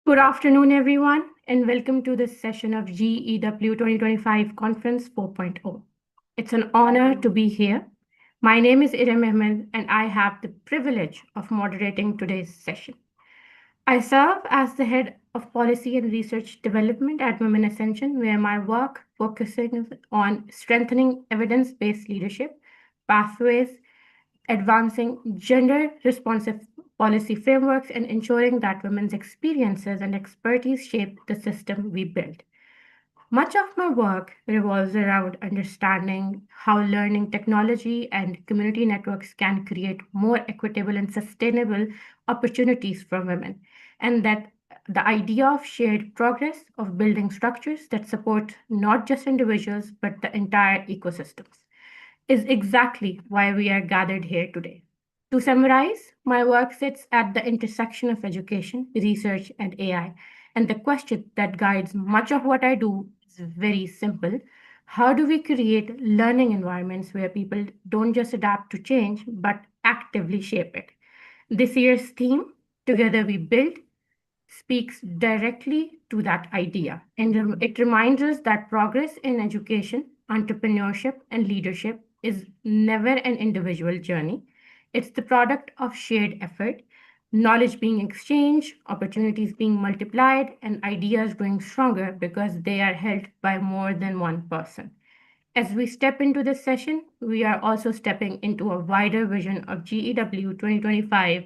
Good afternoon, everyone, and welcome to this session of GEW 2025 Conference 4.0. It's an honor to be here. My name is Irem Ahmed, and I have the privilege of moderating today's session. I serve as the head of policy and research development at Women Ascension, where my work focuses on strengthening evidence based leadership pathways, advancing gender responsive policy frameworks, and ensuring that women's experiences and expertise shape the system we build. Much of my work revolves around understanding how learning technology and community networks can create more equitable and sustainable opportunities for women, and that the idea of shared progress, of building structures that support not just individuals but the entire ecosystems is exactly why we are gathered here today. To summarize, my work sits at the intersection of education, research, and AI. And the question that guides much of what I do is very simple. How do we create learning environments where people don't just adapt to change, but actively shape it? This year's theme, Together We Build, speaks directly to that idea. And it reminds us that progress in education, entrepreneurship, and leadership is never an individual journey. It's the product of shared effort, knowledge being exchanged, opportunities being multiplied, and ideas growing stronger because they are held by more than one person. As we step into this session, we are also stepping into a wider vision of GEW 2025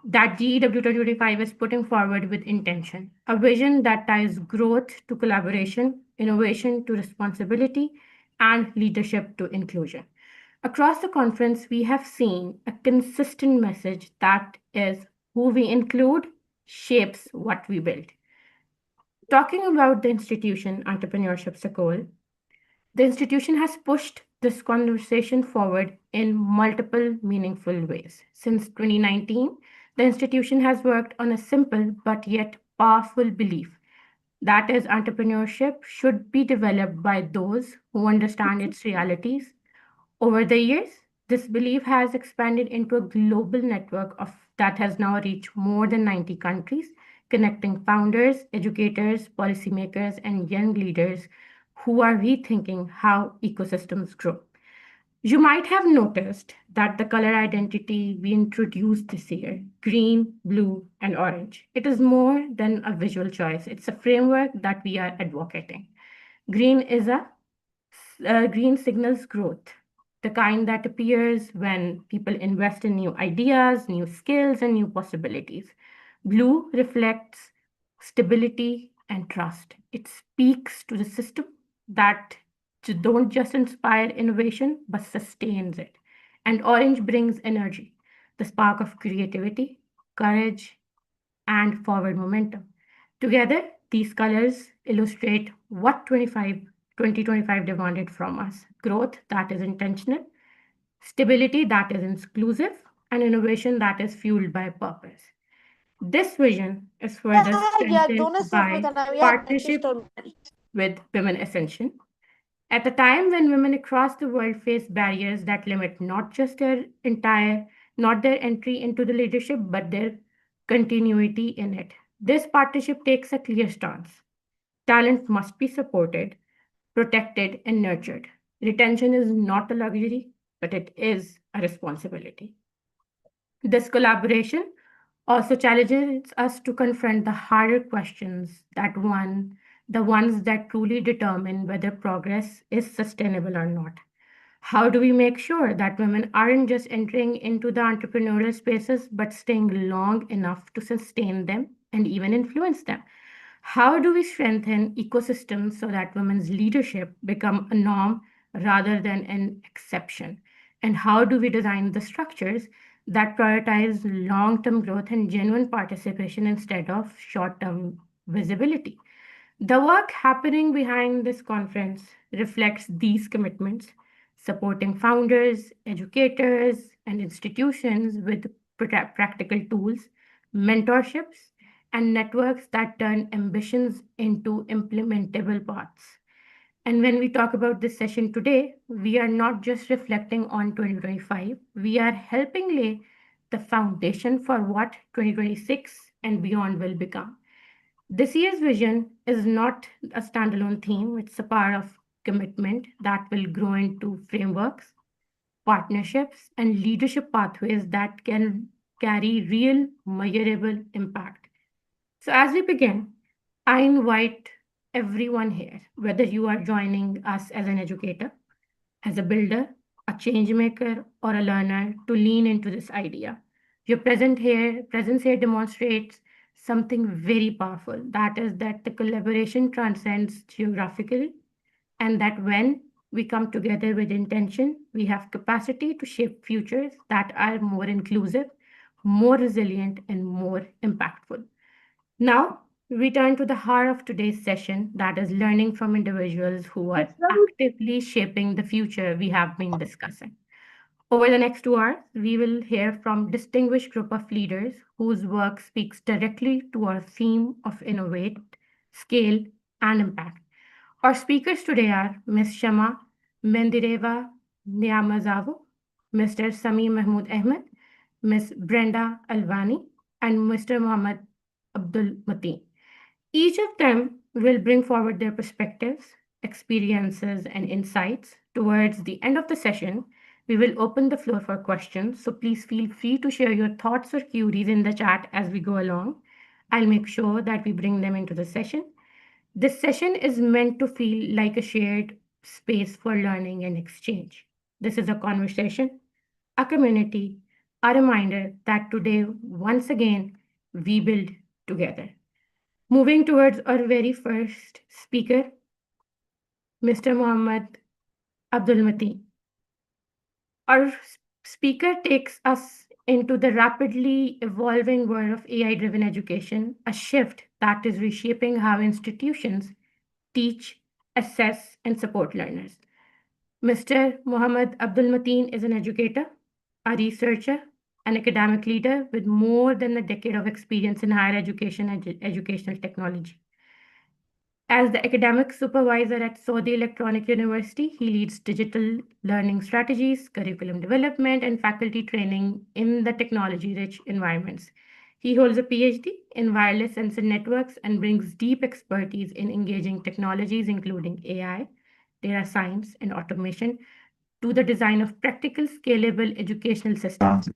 that GEW 2025 is putting forward with intention, a vision that ties growth to collaboration, innovation to responsibility, and leadership to inclusion. Across the conference, we have seen a consistent message that is who we include shapes what we build. Talking about the institution, Entrepreneurship Ecole, the institution has pushed this conversation forward in multiple meaningful ways. Since 2019, the institution has worked on a simple but yet powerful belief that is, entrepreneurship should be developed by those who understand its realities. Over the years, this belief has expanded into a global network that has now reached more than 90 countries, connecting founders, educators, policymakers, and young leaders who are rethinking how ecosystems grow. You might have noticed that the color identity we introduced this year, green, blue, and orange, it is more than a visual choice. It's a framework that we are advocating. Green is a green signals growth, the kind that appears when people invest in new ideas, new skills, and new possibilities. Blue reflects stability and trust. It speaks to the system that don't just inspire innovation but sustains it. And orange brings energy, the spark of creativity, courage, and forward momentum. Together, these colors illustrate what 2025 demanded from us: growth that is intentional, stability that is inclusive, and innovation that is fueled by purpose. This vision is further يا strengthened دون by الثانويات partnership مانشستر. with Women Ascension. At a time when women across the world face barriers that limit not their entry into the leadership, but their continuity in it. This partnership takes a clear stance. Talent must be supported, protected, and nurtured. Retention is not a luxury, but it is a responsibility. This collaboration also challenges us to confront the harder questions the ones that truly determine whether progress is sustainable or not. How do we make sure that women aren't just entering into the entrepreneurial spaces, but staying long enough to sustain them and even influence them? How do we strengthen ecosystems so that women's leadership become a norm rather than an exception? And how do we design the structures that prioritize long-term growth and genuine participation instead of short-term visibility? The work happening behind this conference reflects these commitments, supporting founders, educators, and institutions with practical tools, mentorships, and networks that turn ambitions into implementable paths. And when we talk about this session today, we are not just reflecting on 2025, we are helping lay the foundation for what 2026 and beyond will become. This year's vision is not a standalone theme, it's a part of commitment that will grow into frameworks, partnerships, and leadership pathways that can carry real, measurable impact. So, as we begin, I invite everyone here, whether you are joining us as an educator, as a builder, a change maker, or a learner, to lean into this idea. Your presence here demonstrates something very powerful. That is that the collaboration transcends geographically, and that when we come together with intention, we have capacity to shape futures that are more inclusive, more resilient, and more impactful. Now, we turn to the heart of today's session, that is learning from individuals who are actively shaping the future we have been discussing. Over the next 2 hours, we will hear from distinguished group of leaders whose work speaks directly to our theme of innovate, scale, and impact. Our speakers today are Ms. Shama Mendireva Nyamazavu, Mr. Sami Mahmood Ahmed, Ms. Brenda Alvani, and Mr. Mohammed Abdul Mateen. Each of them will bring forward their perspectives, experiences, and insights. Towards the end of the session, we will open the floor for questions. So please feel free to share your thoughts or queries in the chat as we go along. I'll make sure that we bring them into the session. This session is meant to feel like a shared space for learning and exchange. This is a conversation, a community, a reminder that today, once again, we build together. Moving towards our very first speaker, Mr. Mohammed Abdul Mateen. Our speaker takes us into the rapidly evolving world of AI driven education, a shift that is reshaping how institutions teach, assess, and support learners. Mr. Mohammed Abdul Mateen is an educator, a researcher, an academic leader with more than a decade of experience in higher education and educational technology. As the academic supervisor at Saudi Electronic University, he leads digital learning strategies, curriculum development, and faculty training in the technology rich environments. He holds a PhD in wireless sensor networks and brings deep expertise in engaging technologies, including AI, data science, and automation, to the design of practical, scalable educational systems.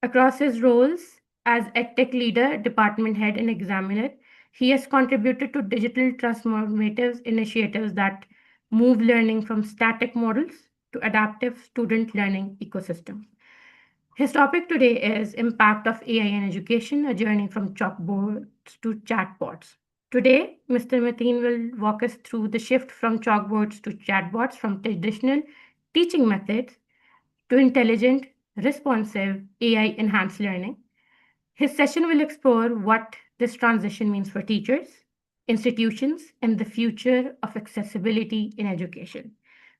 Across his roles as EdTech leader, department head, and examiner, he has contributed to digital transformative initiatives that move learning from static models to adaptive student learning ecosystems. His topic today is Impact of AI in Education, a journey from chalkboards to chatbots. Today, Mr. Mateen will walk us through the shift from chalkboards to chatbots, from traditional teaching methods to intelligent, responsive AI enhanced learning. His session will explore what this transition means for teachers, institutions, and the future of accessibility in education.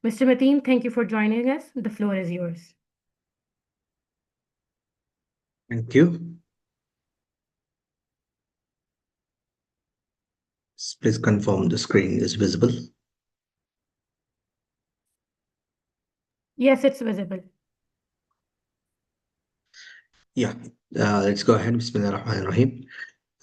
Mr. Mateen, thank you for joining us. The floor is yours. Thank you. Please confirm the screen is visible. Yes, it's visible. Yeah, let's go ahead. Bismillahirrahmanirrahim.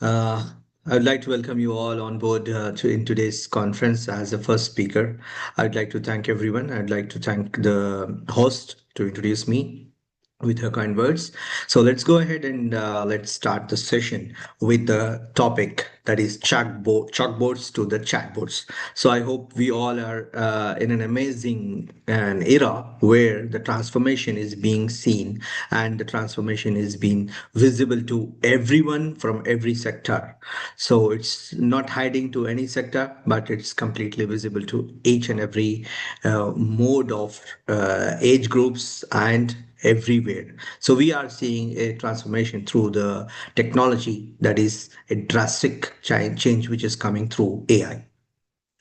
I would like to welcome you all on board in today's conference as the first speaker. I'd like to thank everyone. I'd like to thank the host to introduce me with her kind words. So let's go ahead and let's start the session with the topic that is chalkboards to the chatboards. So I hope we all are in an amazing an era where the transformation is being seen and the transformation is being visible to everyone from every sector. So it's not hiding to any sector, but it's completely visible to each and every mode of age groups and everywhere. So we are seeing a transformation through the technology, that is a drastic change which is coming through AI.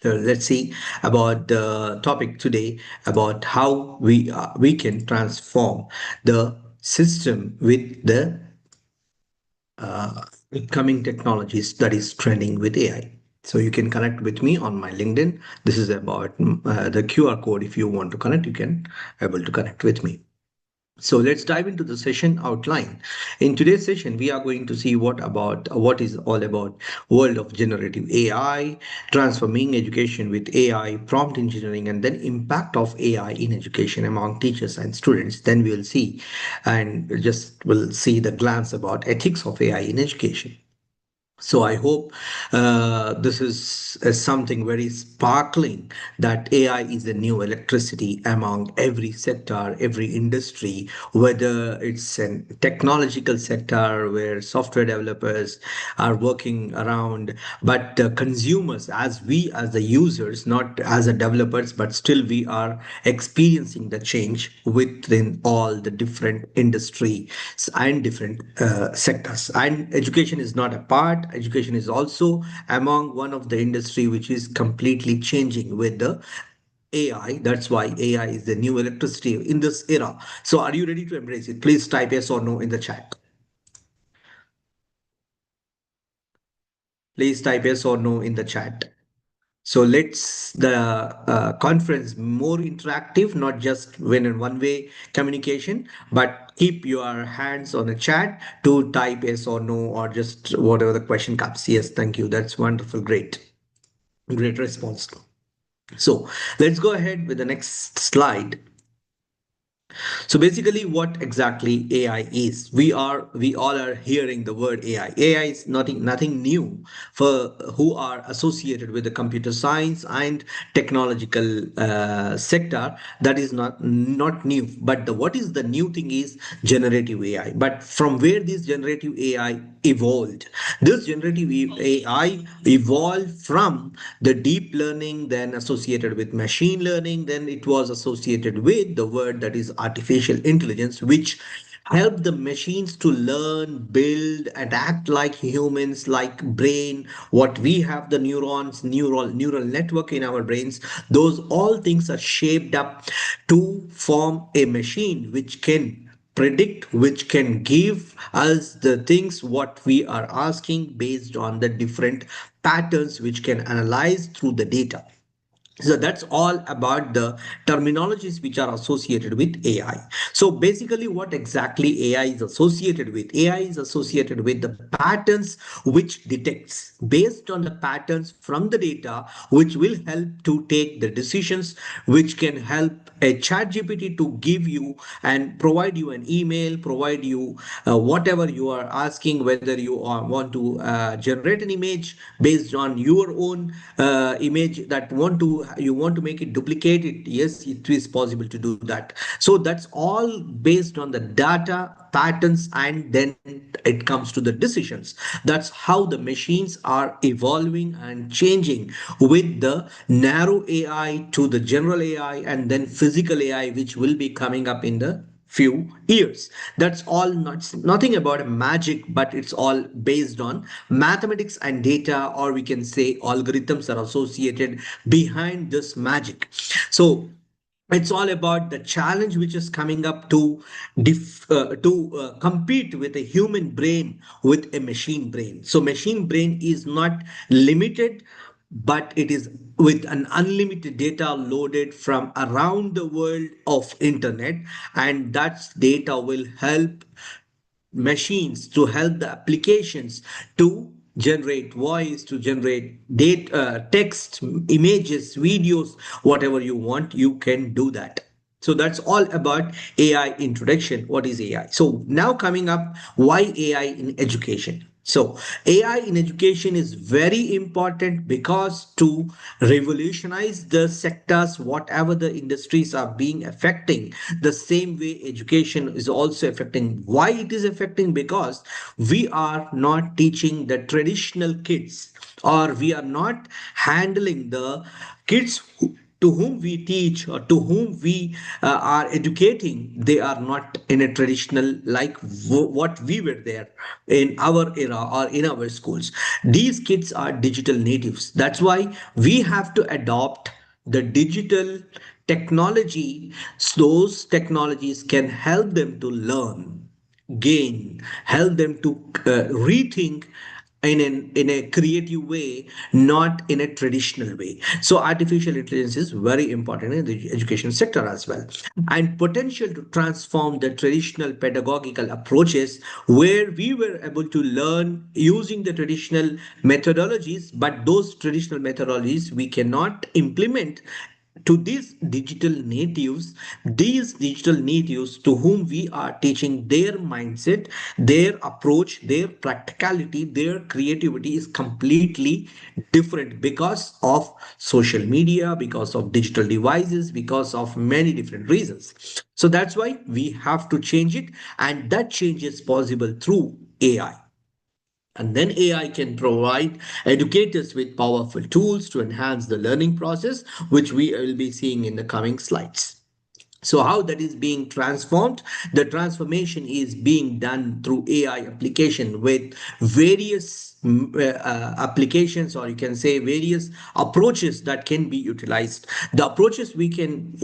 So let's see about the topic today, about how we can transform the system with the coming technologies that is trending with AI. So you can connect with me on my LinkedIn. This is about the QR code. If you want to connect, you can able to connect with me. So let's dive into the session outline. In today's session, we are going to see what is all about world of generative AI, transforming education with AI, prompt engineering, and then impact of AI in education among teachers and students. Then we will see, and just will see the glance about ethics of AI in education. So I hope this is something very sparkling, that AI is the new electricity among every sector, every industry, whether it's a technological sector where software developers are working around, but consumers, as we as the users, not as the developers, but still we are experiencing the change within all the different industries and different sectors. And education is not a part. Education is also among one of the industry which is completely changing with the AI. That's why AI is the new electricity in this era. So are you ready to embrace it? Please type yes or no in the chat. Please type yes or no in the chat. So let's the conference more interactive, not just when in one way communication, but keep your hands on the chat to type yes or no, or just whatever the question comes. Yes, thank you. That's wonderful. Great. Great response. So let's go ahead with the next slide. So basically, what exactly AI is? We all are hearing the word AI. AI is nothing new for who are associated with the computer science and technological sector. That is not new. But what is the new thing is generative AI. But from where this generative AI evolved? This generative AI evolved from the deep learning, then associated with machine learning, then it was associated with the word that is artificial intelligence, which help the machines to learn, build, and act like humans, like brain. What we have, the neurons, neural network in our brains, those all things are shaped up to form a machine which can predict, which can give us the things what we are asking based on the different patterns which can analyze through the data. So that's all about the terminologies which are associated with AI. So basically, what exactly AI is associated with? AI is associated with the patterns which detects based on the patterns from the data, which will help to take the decisions, which can help a chat GPT to give you and provide you an email, provide you whatever you are asking, whether you want to generate an image based on your own image that you want to make it duplicate it. Yes, it is possible to do that. So that's all based on the data patterns, and then it comes to the decisions. That's how the machines are evolving and changing with the narrow AI to the general AI, and then physical AI, which will be coming up in the few years. That's all, nothing about a magic, but it's all based on mathematics and data, or we can say algorithms are associated behind this magic. So it's all about the challenge which is coming up to compete with a human brain with a machine brain. So machine brain is not limited, but it is with an unlimited data loaded from around the world of internet, and that data will help machines, to help the applications to generate voice, to generate data, text, images, videos, whatever you want, you can do that. So that's all about AI introduction. What is AI? So now coming up, why AI in education? So AI in education is very important because to revolutionize the sectors, whatever the industries are being affecting, the same way education is also affecting. Why it is affecting? Because we are not teaching the traditional kids, or we are not handling the kids to whom we teach, or to whom we are educating. They are not in a traditional like what we were there in our era or in our schools. These kids are digital natives. That's why we have to adopt the digital technology. Those technologies can help them to learn, gain, help them to rethink in a creative way, not in a traditional way. So artificial intelligence is very important in the education sector as well, and potential to transform the traditional pedagogical approaches where we were able to learn using the traditional methodologies, but those traditional methodologies we cannot implement to these digital natives to whom we are teaching, their mindset, their approach, their practicality, their creativity is completely different because of social media, because of digital devices, because of many different reasons. So that's why we have to change it, and that change is possible through AI. And then AI can provide educators with powerful tools to enhance the learning process, which we will be seeing in the coming slides. So how that is being transformed? The transformation is being done through AI application with various applications, or you can say various approaches that can be utilized. The approaches we can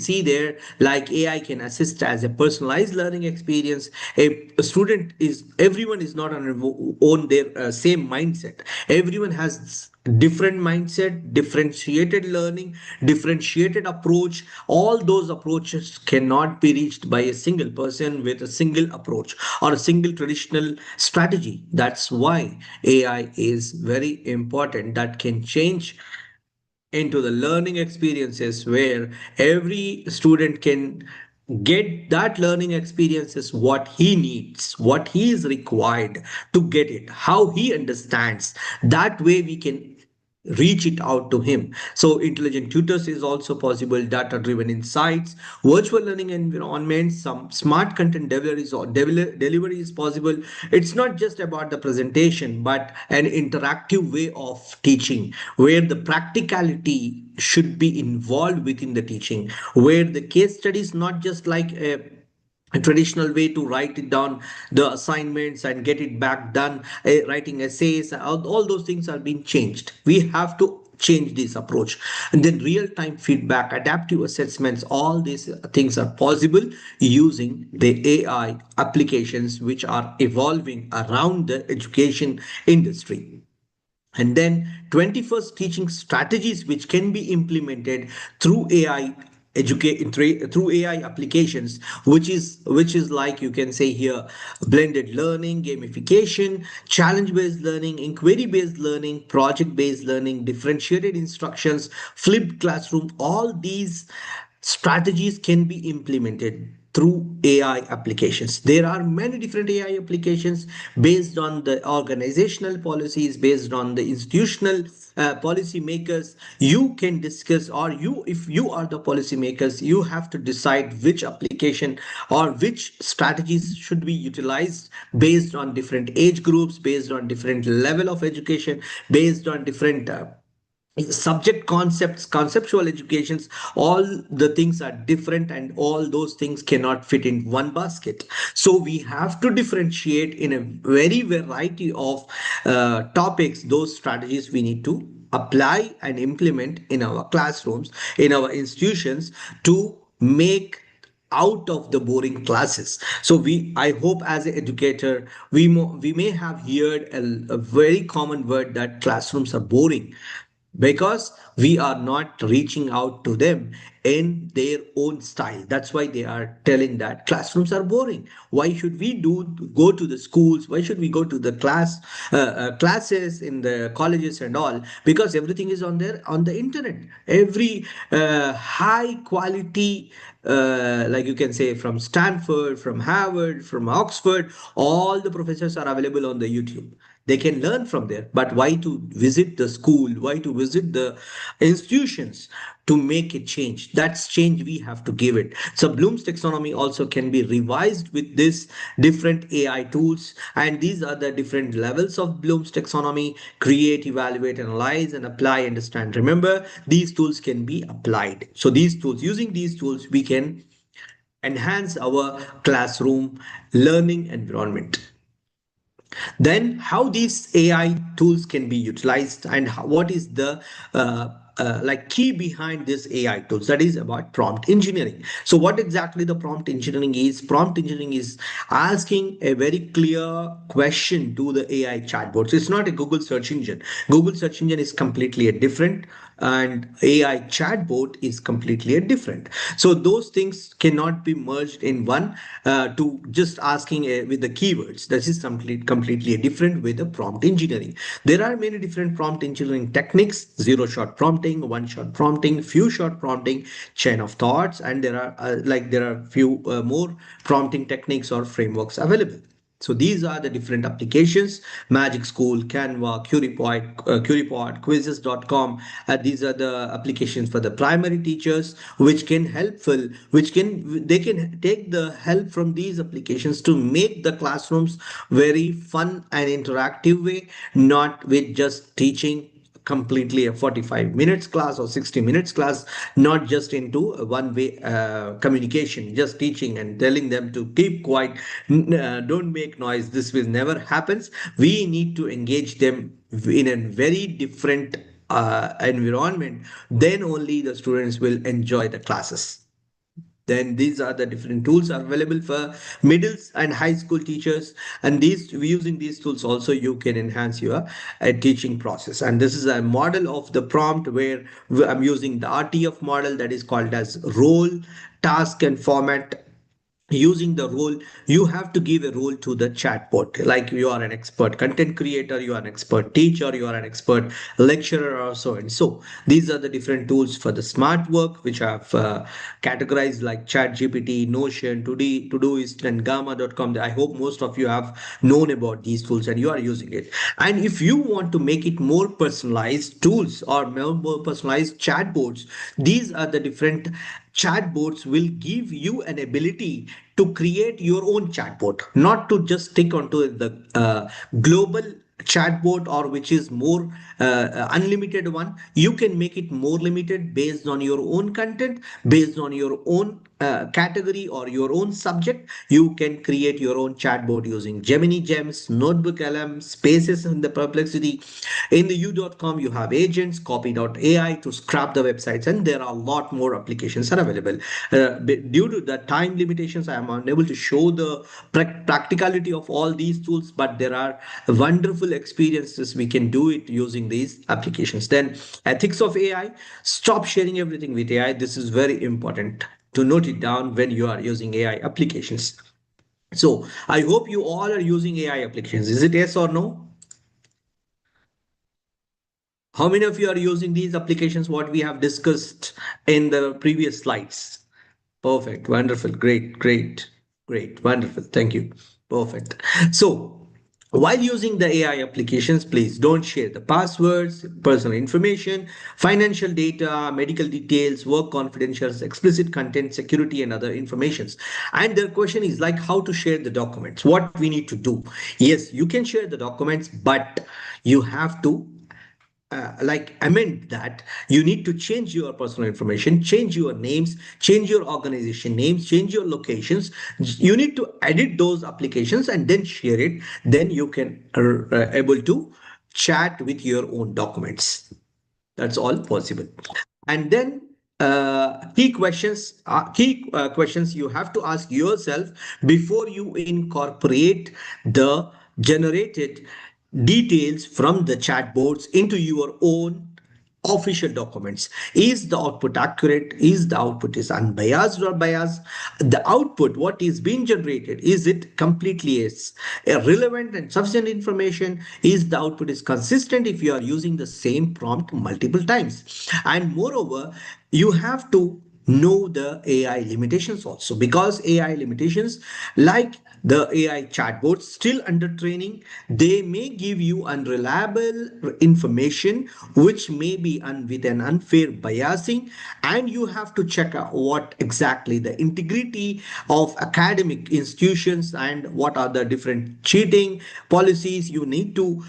see there, like AI can assist as a personalized learning experience. A student is everyone is not on their same mindset. Everyone has different mindset, differentiated learning, differentiated approach. All those approaches cannot be reached by a single person with a single approach or a single traditional strategy. That's why AI is very important, that can change into the learning experiences where every student can get that learning experiences, what he needs, what he is required to get it, how he understands. That way we can reach it out to him. So intelligent tutors is also possible, data driven insights, virtual learning environments, some smart content delivery is possible. It's not just about the presentation, but an interactive way of teaching where the practicality should be involved within the teaching, where the case study is not just like a traditional way to write it down the assignments and get it back done, writing essays, all those things are being changed. We have to change this approach. And then real time feedback, adaptive assessments, all these things are possible using the AI applications which are evolving around the education industry. And then 21st teaching strategies which can be implemented through AI educate through AI applications, which is like you can say here, blended learning, gamification, challenge based learning, inquiry based learning, project based learning, differentiated instructions, flipped classroom. All these strategies can be implemented through AI applications. There are many different AI applications based on the organizational policies, based on the institutional policy makers. You can discuss, or if you are the policy makers, you have to decide which application or which strategies should be utilized based on different age groups, based on different level of education, based on different subject concepts, conceptual educations. All the things are different, and all those things cannot fit in one basket. So we have to differentiate in a very variety of topics. Those strategies we need to apply and implement in our classrooms, in our institutions, to make out of the boring classes. So I hope as an educator, we may have heard a very common word that classrooms are boring, because we are not reaching out to them in their own style. That's why they are telling that classrooms are boring. Why should we do go to the schools? Why should we go to the classes in the colleges and all? Because everything is on the internet. Every high quality, like you can say, from Stanford, from Harvard, from Oxford, all the professors are available on the YouTube. They can learn from there. But why to visit the school? Why to visit the institutions to make a change? That's change we have to give it. So Bloom's taxonomy also can be revised with this different AI tools, and these are the different levels of Bloom's taxonomy: create, evaluate, analyze, and apply, understand. Remember, these tools can be applied. So these tools, using these tools, we can enhance our classroom learning environment. Then how these AI tools can be utilized, and what is the like key behind this AI tools, that is about prompt engineering. So what exactly the prompt engineering is? Prompt engineering is asking a very clear question to the AI chatbots. It's not a Google search engine. Google search engine is completely a different, and AI chatbot is completely a different. So those things cannot be merged in one, to just asking with the keywords. This is completely a different with the prompt engineering. There are many different prompt engineering techniques: zero shot prompting, one shot prompting, few shot prompting, chain of thoughts, and there are few more prompting techniques or frameworks available. So these are the different applications: Magic School, Canva, Curipod, quizzes.com. These are the applications for the primary teachers, which can helpful, which can they can take the help from these applications to make the classrooms very fun and interactive way, not with just teaching completely a 45 minutes class or 60 minutes class, not just into a one way communication, just teaching and telling them to keep quiet, don't make noise. This will never happens. We need to engage them in a very different environment. Then only the students will enjoy the classes. Then these are the different tools available for middle and high school teachers, and these using these tools also you can enhance your teaching process. And this is a model of the prompt where I'm using the RTF model, that is called as role, task, and format. Using the role, you have to give a role to the chatbot, like you are an expert content creator, you are an expert teacher, you are an expert lecturer, or so and so. These are the different tools for the smart work, which I've categorized, like chat gpt, notion, todoist, and gamma.com. I hope most of you have known about these tools and you are using it. And if you want to make it more personalized tools or more personalized chatbots, these are the different chatbots will give you an ability to create your own chatbot, not to just stick onto the global chatbot, or which is more unlimited one. You can make it more limited based on your own content, based on your own category or your own subject. You can create your own chatbot using Gemini Gems, Notebook LM, Spaces in the Perplexity. In the u.com, you have agents, copy.ai to scrap the websites, and there are a lot more applications are available. Due to the time limitations, I am unable to show the practicality of all these tools, but there are wonderful experiences we can do it using these applications. Then, ethics of AI: stop sharing everything with AI. This is very important to note it down when you are using AI applications. So, I hope you all are using AI applications. Is it yes or no? How many of you are using these applications, what we have discussed in the previous slides? Perfect. Wonderful. Great. Great. Great. Wonderful. Thank you. Perfect. So, while using the AI applications, please don't share the passwords, personal information, financial data, medical details, work confidentials, explicit content, security, and other informations. And their question is like how to share the documents, what we need to do. Yes, you can share the documents, but you have to like amend that. You need to change your personal information, change your names, change your organization names, change your locations. You need to edit those applications and then share it. Then you can able to chat with your own documents. That's all possible. And then key questions you have to ask yourself before you incorporate the generated details from the chatbots into your own official documents. Is the output accurate? Is the output is unbiased or biased? The output, what is being generated, is it completely is relevant and sufficient information? Is the output is consistent if you are using the same prompt multiple times? And moreover, you have to know the AI limitations also, because AI limitations, like the AI chatbots still under training, they may give you unreliable information which may be with an unfair biasing, and you have to check out what exactly the integrity of academic institutions and what are the different cheating policies. You need to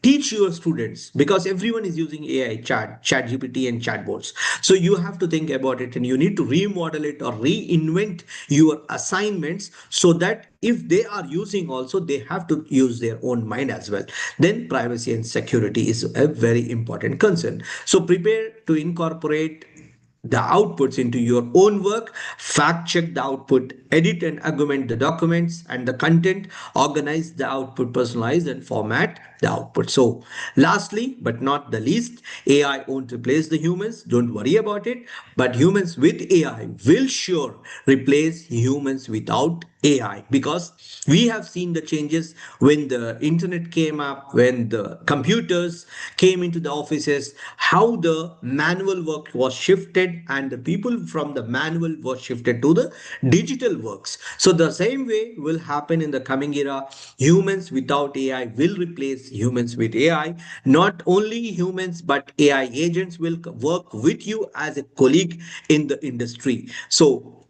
teach your students, because everyone is using AI, chat GPT and chatbots. So you have to think about it, and you need to remodel it or reinvent your assignments, so that if they are using also, they have to use their own mind as well. Then privacy and security is a very important concern. So prepare to incorporate the outputs into your own work, fact check the output, edit and augment the documents and the content, organize the output, personalize and format the output. So lastly but not the least, AI won't replace the humans, don't worry about it, but humans with AI will sure replace humans without AI, because we have seen the changes when the internet came up, when the computers came into the offices, how the manual work was shifted and the people from the manual was shifted to the digital works. So the same way will happen in the coming era. Humans without AI will replace humans with AI. Not only humans, but AI agents will work with you as a colleague in the industry. So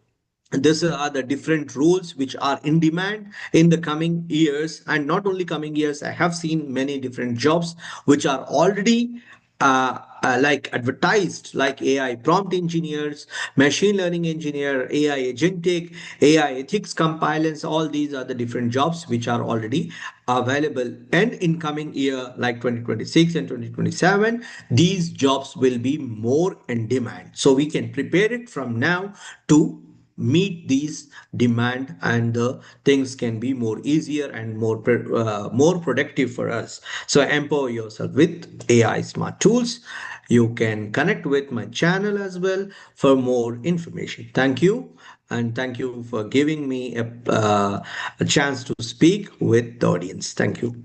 these are the different roles which are in demand in the coming years. And not only coming years, I have seen many different jobs which are already like advertised, like AI prompt engineers, machine learning engineer, AI agentic, AI ethics compilers. All these are the different jobs which are already available, and in coming year like 2026 and 2027, these jobs will be more in demand. So we can prepare it from now to meet these demand, and the things can be more easier and more productive for us. So empower yourself with AI smart tools. You can connect with my channel as well for more information. Thank you, and thank you for giving me a chance to speak with the audience. Thank you.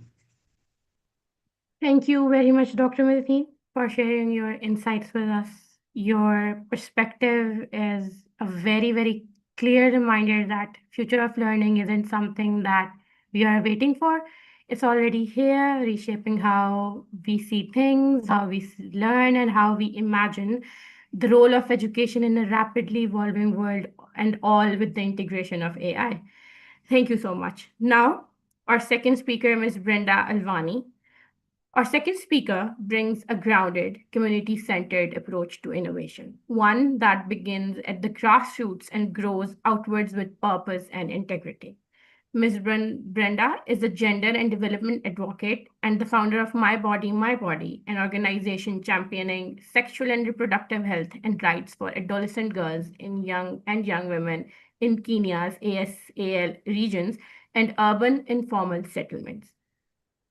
Thank you very much, Dr. Mateen, for sharing your insights with us. Your perspective is a very, very clear reminder that future of learning isn't something that we are waiting for. It's already here, reshaping how we see things, how we learn, and how we imagine the role of education in a rapidly evolving world, and all with the integration of AI. Thank you so much. Now, our second speaker, Ms. Brenda Alvani. Our second speaker brings a grounded, community centered approach to innovation, one that begins at the grassroots and grows outwards with purpose and integrity. Ms. Brenda is a gender and development advocate and the founder of My Body, My Body, an organization championing sexual and reproductive health and rights for adolescent girls and young women in Kenya's ASAL regions and urban informal settlements.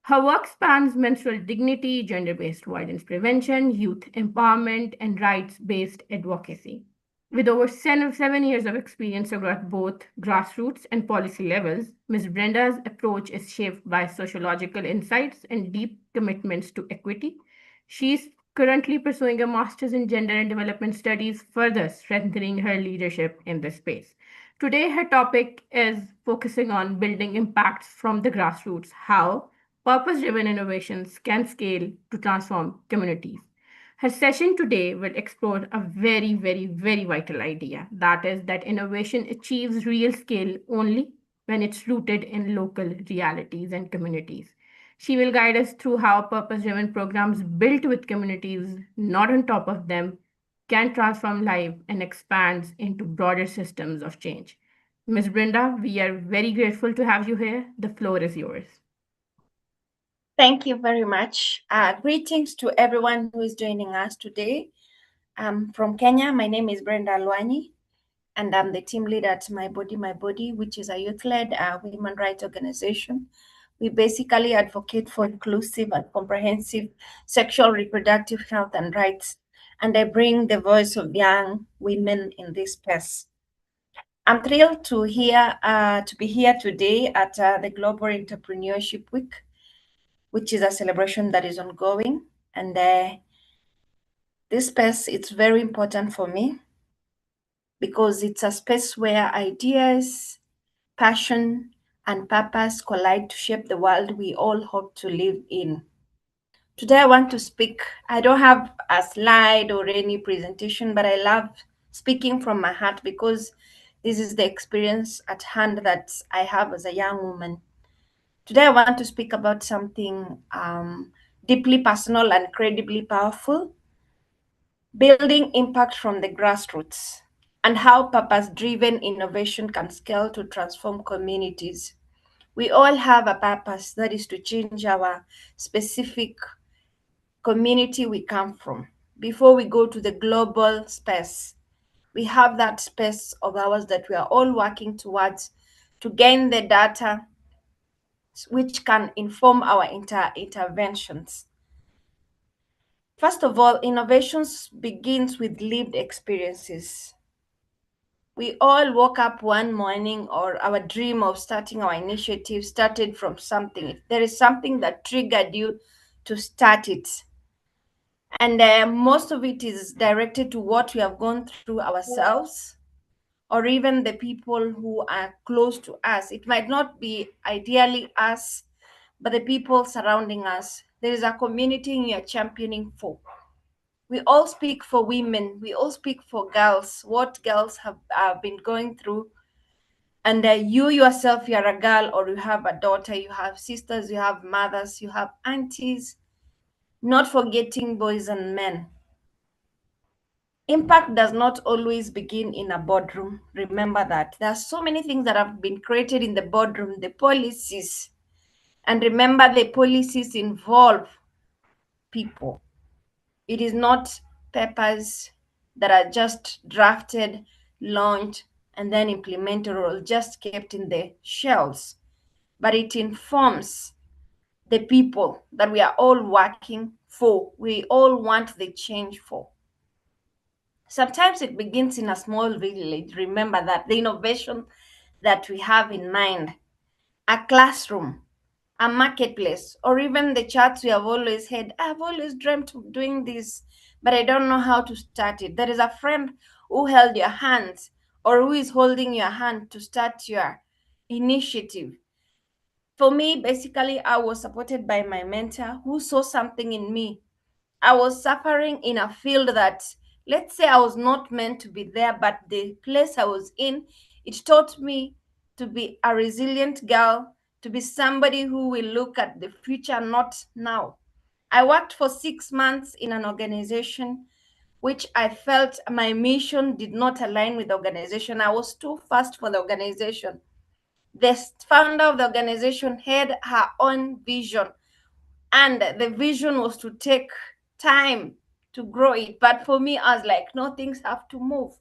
Her work spans menstrual dignity, gender based violence prevention, youth empowerment, and rights based advocacy. With over 7 years of experience across both grassroots and policy levels, Ms. Brenda's approach is shaped by sociological insights and deep commitments to equity. She is currently pursuing a master's in gender and development studies, further strengthening her leadership in this space. Today, her topic is focusing on building impacts from the grassroots, how purpose driven innovations can scale to transform communities. Her session today will explore a very, very, very vital idea, that is, that innovation achieves real scale only when it's rooted in local realities and communities. She will guide us through how purpose driven programs built with communities, not on top of them, can transform life and expands into broader systems of change. Ms. Brenda, we are very grateful to have you here. The floor is yours. Thank you very much. Greetings to everyone who is joining us today. I'm from Kenya. My name is Brenda Alwani, and I'm the team leader at My Body, My Body, which is a youth-led women rights organization. We basically advocate for inclusive and comprehensive sexual reproductive health and rights, and I bring the voice of young women in this space. I'm thrilled to be here today at the Global Entrepreneurship Week, which is a celebration that is ongoing. And this space, it's very important for me because it's a space where ideas, passion, and purpose collide to shape the world we all hope to live in. Today, I want to speak. I don't have a slide or any presentation, but I love speaking from my heart because this is the experience at hand that I have as a young woman. Today, I want to speak about something deeply personal and credibly powerful, building impact from the grassroots, and how purpose-driven innovation can scale to transform communities. We all have a purpose, that is to change our specific community we come from. Before we go to the global space, we have that space of ours that we are all working towards to gain the data which can inform our interventions. First of all, innovations begins with lived experiences. We all woke up one morning, or our dream of starting our initiative started from something. If there is something that triggered you to start it, and most of it is directed to what we have gone through ourselves, or even the people who are close to us. It might not be ideally us, but the people surrounding us. There is a community you are championing for. We all speak for women, we all speak for girls, what girls have been going through. And you yourself, you're a girl, or you have a daughter, you have sisters, you have mothers, you have aunties, not forgetting boys and men. Impact does not always begin in a boardroom. Remember that. There are so many things that have been created in the boardroom, the policies. And remember, the policies involve people. It is not papers that are just drafted, launched, and then implemented or just kept in the shelves, but it informs the people that we are all working for, we all want the change for. Sometimes it begins in a small village. Remember that the innovation that we have in mind, a classroom, a marketplace, or even the chats we have always had. I've always dreamt of doing this, but I don't know how to start it. There is a friend who held your hands, or who is holding your hand to start your initiative. For me, basically, I was supported by my mentor who saw something in me. I was suffering in a field that, let's say, I was not meant to be there, but the place I was in, it taught me to be a resilient girl, to be somebody who will look at the future, not now. I worked for 6 months in an organization which I felt my mission did not align with the organization. I was too fast for the organization. The founder of the organization had her own vision, and the vision was to take time to grow it. But for me, I was like, no, things have to move.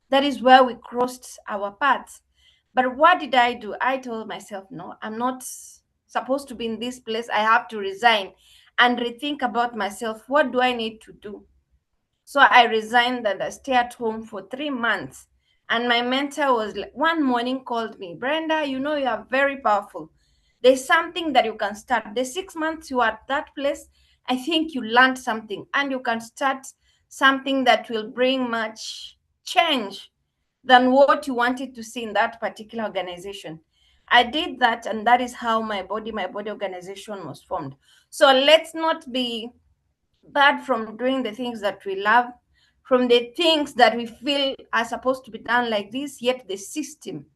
That is where we crossed our paths. But what did I do? I told myself, no, I'm not supposed to be in this place. I have to resign and rethink about myself. What do I need to do? So I resigned and I stayed at home for 3 months. And my mentor was like, one morning called me, Brenda, you know, you are very powerful. There's something that you can start. The 6 months you are at that place, I think you learned something, and you can start something that will bring much change than what you wanted to see in that particular organization. I did that, and that is how my body organization was formed. So let's not be bad from doing the things that we love, from the things that we feel are supposed to be done like this, yet the system.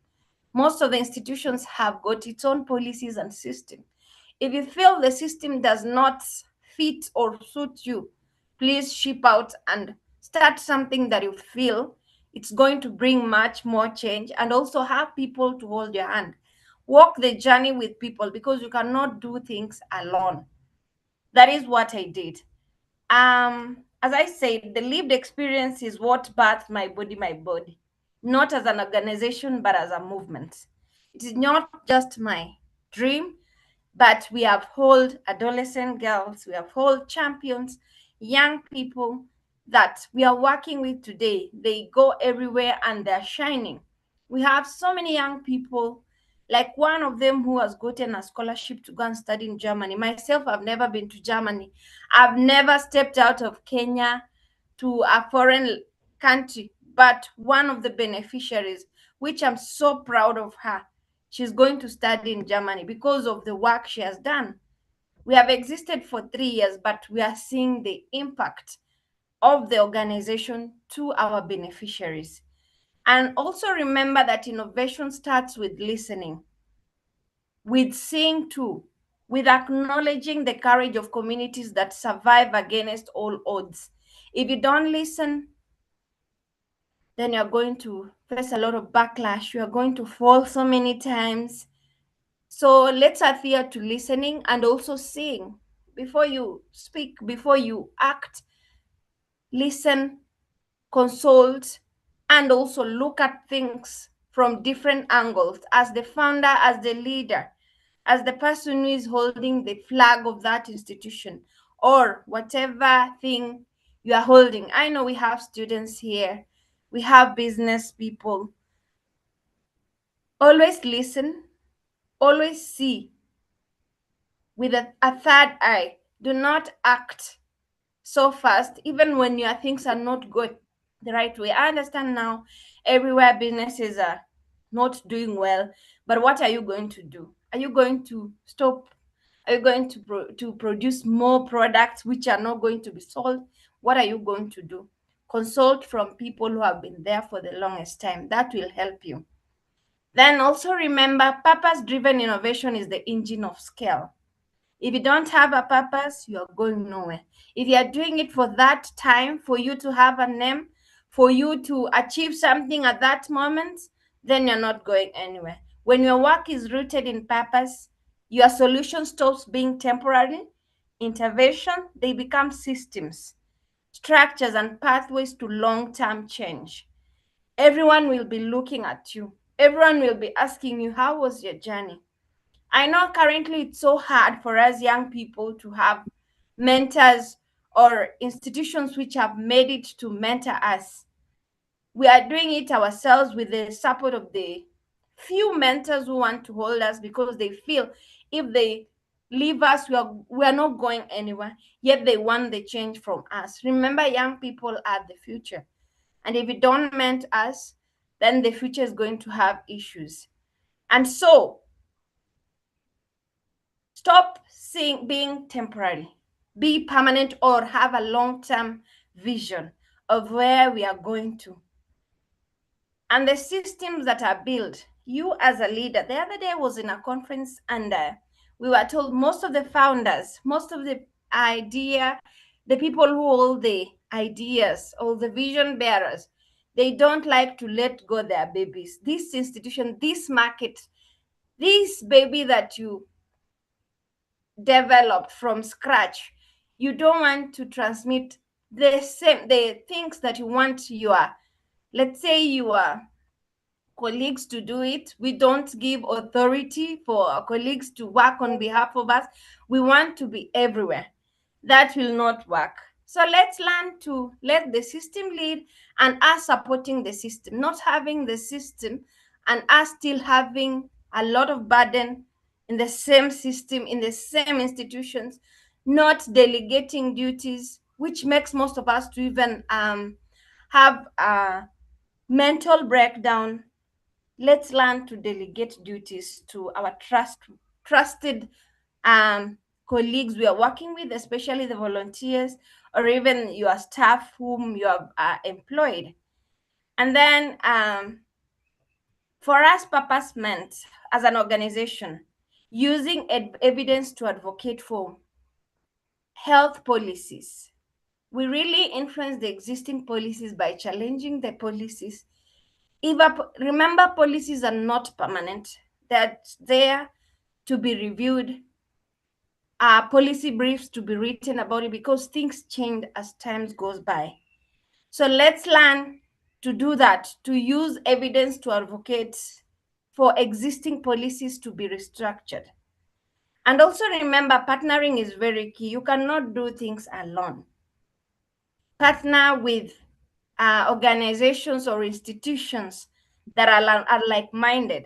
Most of the institutions have got its own policies and system. If you feel the system does not fit or suit you, please ship out and start something that you feel it's going to bring much more change, and also have people to hold your hand. Walk the journey with people, because you cannot do things alone. That is what I did. As I said, the lived experience is what birthed my body, not as an organization, but as a movement. It is not just my dream, but we have hold adolescent girls, we have hold champions, young people that we are working with today. They go everywhere and they're shining. We have so many young people, like one of them who has gotten a scholarship to go and study in Germany. Myself, I've never been to Germany. I've never stepped out of Kenya to a foreign country, but one of the beneficiaries, which I'm so proud of her, she's going to study in Germany because of the work she has done. We have existed for 3 years, but we are seeing the impact of the organization to our beneficiaries. And also remember that innovation starts with listening, with seeing too. with acknowledging the courage of communities that survive against all odds. If you don't listen, then you're going to face a lot of backlash. You are going to fall so many times. So let's adhere to listening and also seeing. Before you speak, before you act, listen, consult, and also look at things from different angles as the founder, as the leader, as the person who is holding the flag of that institution or whatever thing you are holding. I know we have students here, we have business people. Always listen, always see with a third eye. Do not act so fast, even when your things are not going the right way. I understand now everywhere businesses are not doing well, but what are you going to do? Are you going to stop? Are you going to produce more products which are not going to be sold? What are you going to do? Consult from people who have been there for the longest time. That will help you. Then also remember, purpose-driven innovation is the engine of scale. If you don't have a purpose, you're going nowhere. If you are doing it for that time, for you to have a name, for you to achieve something at that moment, then you're not going anywhere. When your work is rooted in purpose, your solution stops being temporary intervention, they become systems, structures, and pathways to long-term change. Everyone will be looking at you. Everyone will be asking you, how was your journey? I know currently it's so hard for us young people to have mentors or institutions which have made it to mentor us. We are doing it ourselves with the support of the few mentors who want to hold us because they feel if they leave us, we are not going anywhere, yet they want the change from us. Remember, young people are the future. And if you don't mentor us, then the future is going to have issues. And so, stop being temporary. Be permanent or have a long-term vision of where we are going to. And the systems that are built, you as a leader, the other day I was in a conference and we were told most of the founders, most of the the people who hold the ideas, all the vision bearers, they don't like to let go their babies. This institution, this market, this baby that you developed from scratch, you don't want to transmit the things that you want your, let's say, your colleagues to do it. We don't give authority for our colleagues to work on behalf of us. We want to be everywhere. That will not work. So let's learn to let the system lead and us supporting the system, not having the system and us still having a lot of burden in the same system, in the same institutions, not delegating duties, which makes most of us to even have a mental breakdown. Let's learn to delegate duties to our trusted colleagues we are working with, especially the volunteers or even your staff whom you have employed. And then for us, purpose meant as an organization using evidence to advocate for health policies. We really influence the existing policies by challenging the policies. Remember, policies are not permanent. They're there to be reviewed, policy briefs to be written about it because things change as time goes by. So let's learn to do that, to use evidence to advocate for existing policies to be restructured. And also remember, partnering is very key. You cannot do things alone. Partner with organizations or institutions that are like-minded.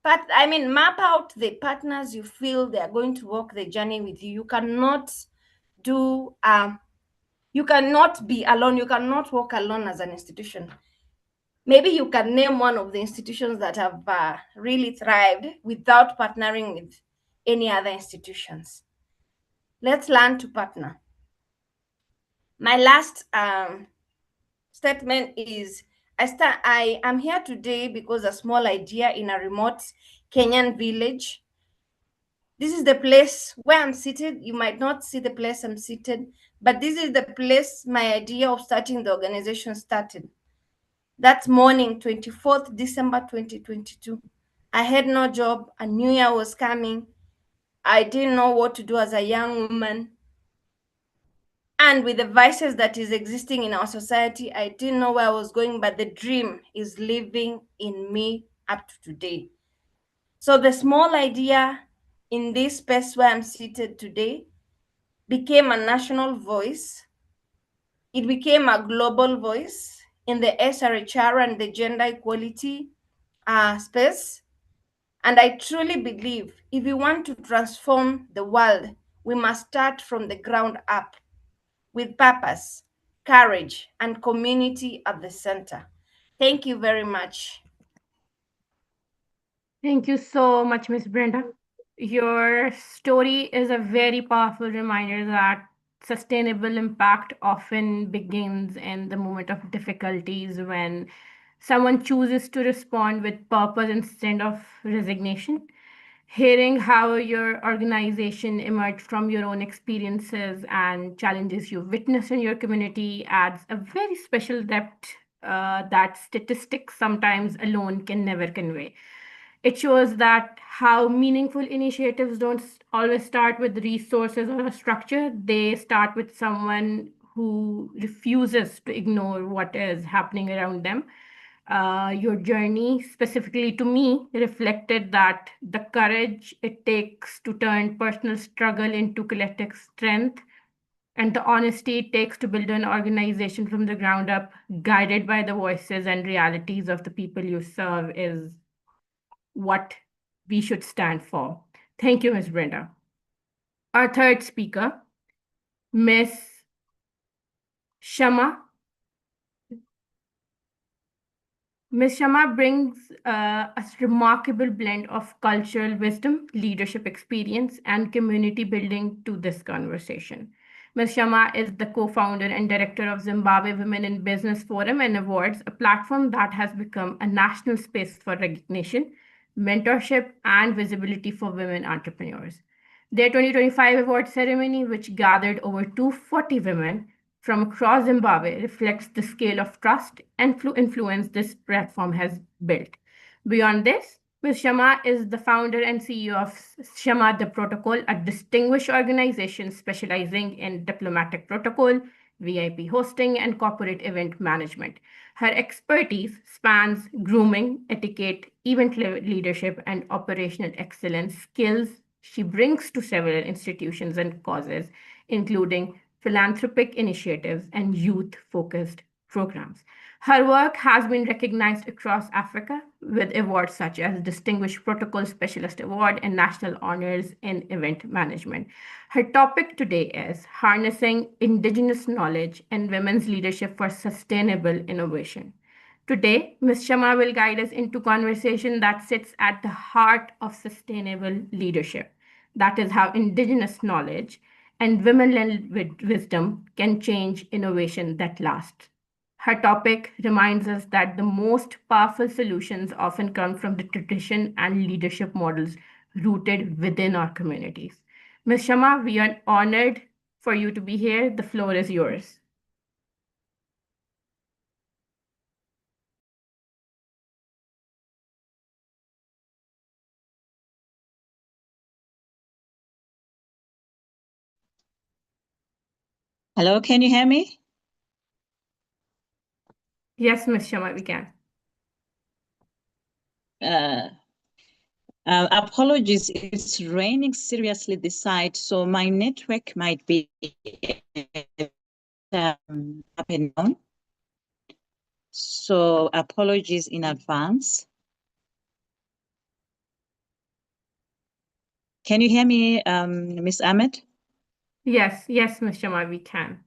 Map out the partners you feel they are going to walk the journey with you. You cannot be alone. You cannot walk alone as an institution. Maybe you can name one of the institutions that have really thrived without partnering with any other institutions. Let's learn to partner. My last statement is, I am here today because a small idea in a remote Kenyan village This is the place where I'm seated. You might not see the place I'm seated, but this is the place my idea of starting the organization started. That morning, 24th December 2022, I had no job. A new year was coming. I didn't know what to do as a young woman. And with the vices that is existing in our society, I didn't know where I was going, but the dream is living in me up to today. So the small idea in this space where I'm seated today became a national voice. It became a global voice in the SRHR and the gender equality space. And I truly believe if we want to transform the world, we must start from the ground up with purpose, courage, and community at the center. Thank you very much. Thank you so much, Miss Brenda. Your story is a very powerful reminder that sustainable impact often begins in the moment of difficulties when someone chooses to respond with purpose instead of resignation. Hearing how your organization emerged from your own experiences and challenges you witnessed in your community adds a very special depth that statistics sometimes alone can never convey. It shows that how meaningful initiatives don't always start with resources or a structure. They start with someone who refuses to ignore what is happening around them. Your journey, specifically to me, reflected that the courage it takes to turn personal struggle into collective strength and the honesty it takes to build an organization from the ground up, guided by the voices and realities of the people you serve, is what we should stand for. Thank you, Ms. Brenda. Our third speaker, Ms. Shama. Ms. Shama brings a remarkable blend of cultural wisdom, leadership experience, and community building to this conversation. Ms. Shama is the co founder and director of Zimbabwe Women in Business Forum and Awards, a platform that has become a national space for recognition, mentorship, and visibility for women entrepreneurs. Their 2025 award ceremony, which gathered over 240 women from across Zimbabwe, reflects the scale of trust and influence this platform has built. Beyond this, Ms. Shama is the founder and CEO of Shama the Protocol, a distinguished organization specializing in diplomatic protocol, VIP hosting, and corporate event management. Her expertise spans grooming, etiquette, event leadership, and operational excellence skills she brings to several institutions and causes, including philanthropic initiatives and youth focused programs. Her work has been recognized across Africa with awards such as Distinguished Protocol Specialist Award and National Honors in Event Management. Her topic today is Harnessing Indigenous Knowledge and Women's Leadership for Sustainable Innovation. Today, Ms. Shama will guide us into conversation that sits at the heart of sustainable leadership. That is how Indigenous knowledge and women-led wisdom can change innovation that lasts. Her topic reminds us that the most powerful solutions often come from the tradition and leadership models rooted within our communities. Ms. Shama, we are honored for you to be here. The floor is yours. Hello, can you hear me? Yes, Ms. Shama, we can. Apologies, it's raining seriously this side, so my network might be up and down. So apologies in advance. Can you hear me, Ms. Ahmed? Yes, Ms. Shama, we can.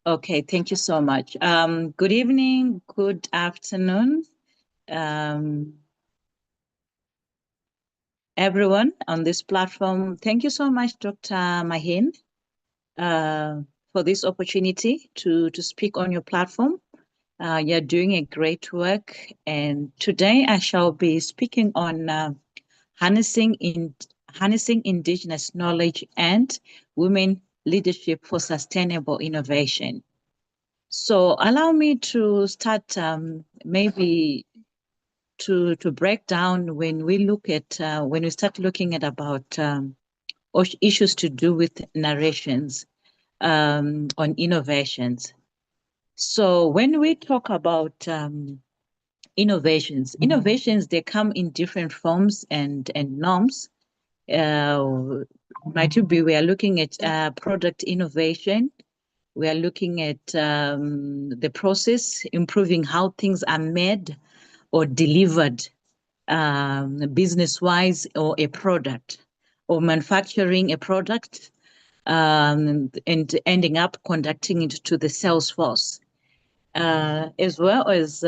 Okay, thank you so much. Good evening, good afternoon, everyone on this platform. Thank you so much, Dr. Mahin, for this opportunity to speak on your platform. You're doing a great work, and today I shall be speaking on harnessing Harnessing Indigenous Knowledge and Women Leadership for Sustainable Innovation. So allow me to start maybe to break down when we look at when we start looking at about issues to do with narrations on innovations. So when we talk about innovations, they come in different forms and norms. Might be we are looking at product innovation. We are looking at the process, improving how things are made or delivered business-wise, or a product, or manufacturing a product and ending up conducting it to the sales force. As well as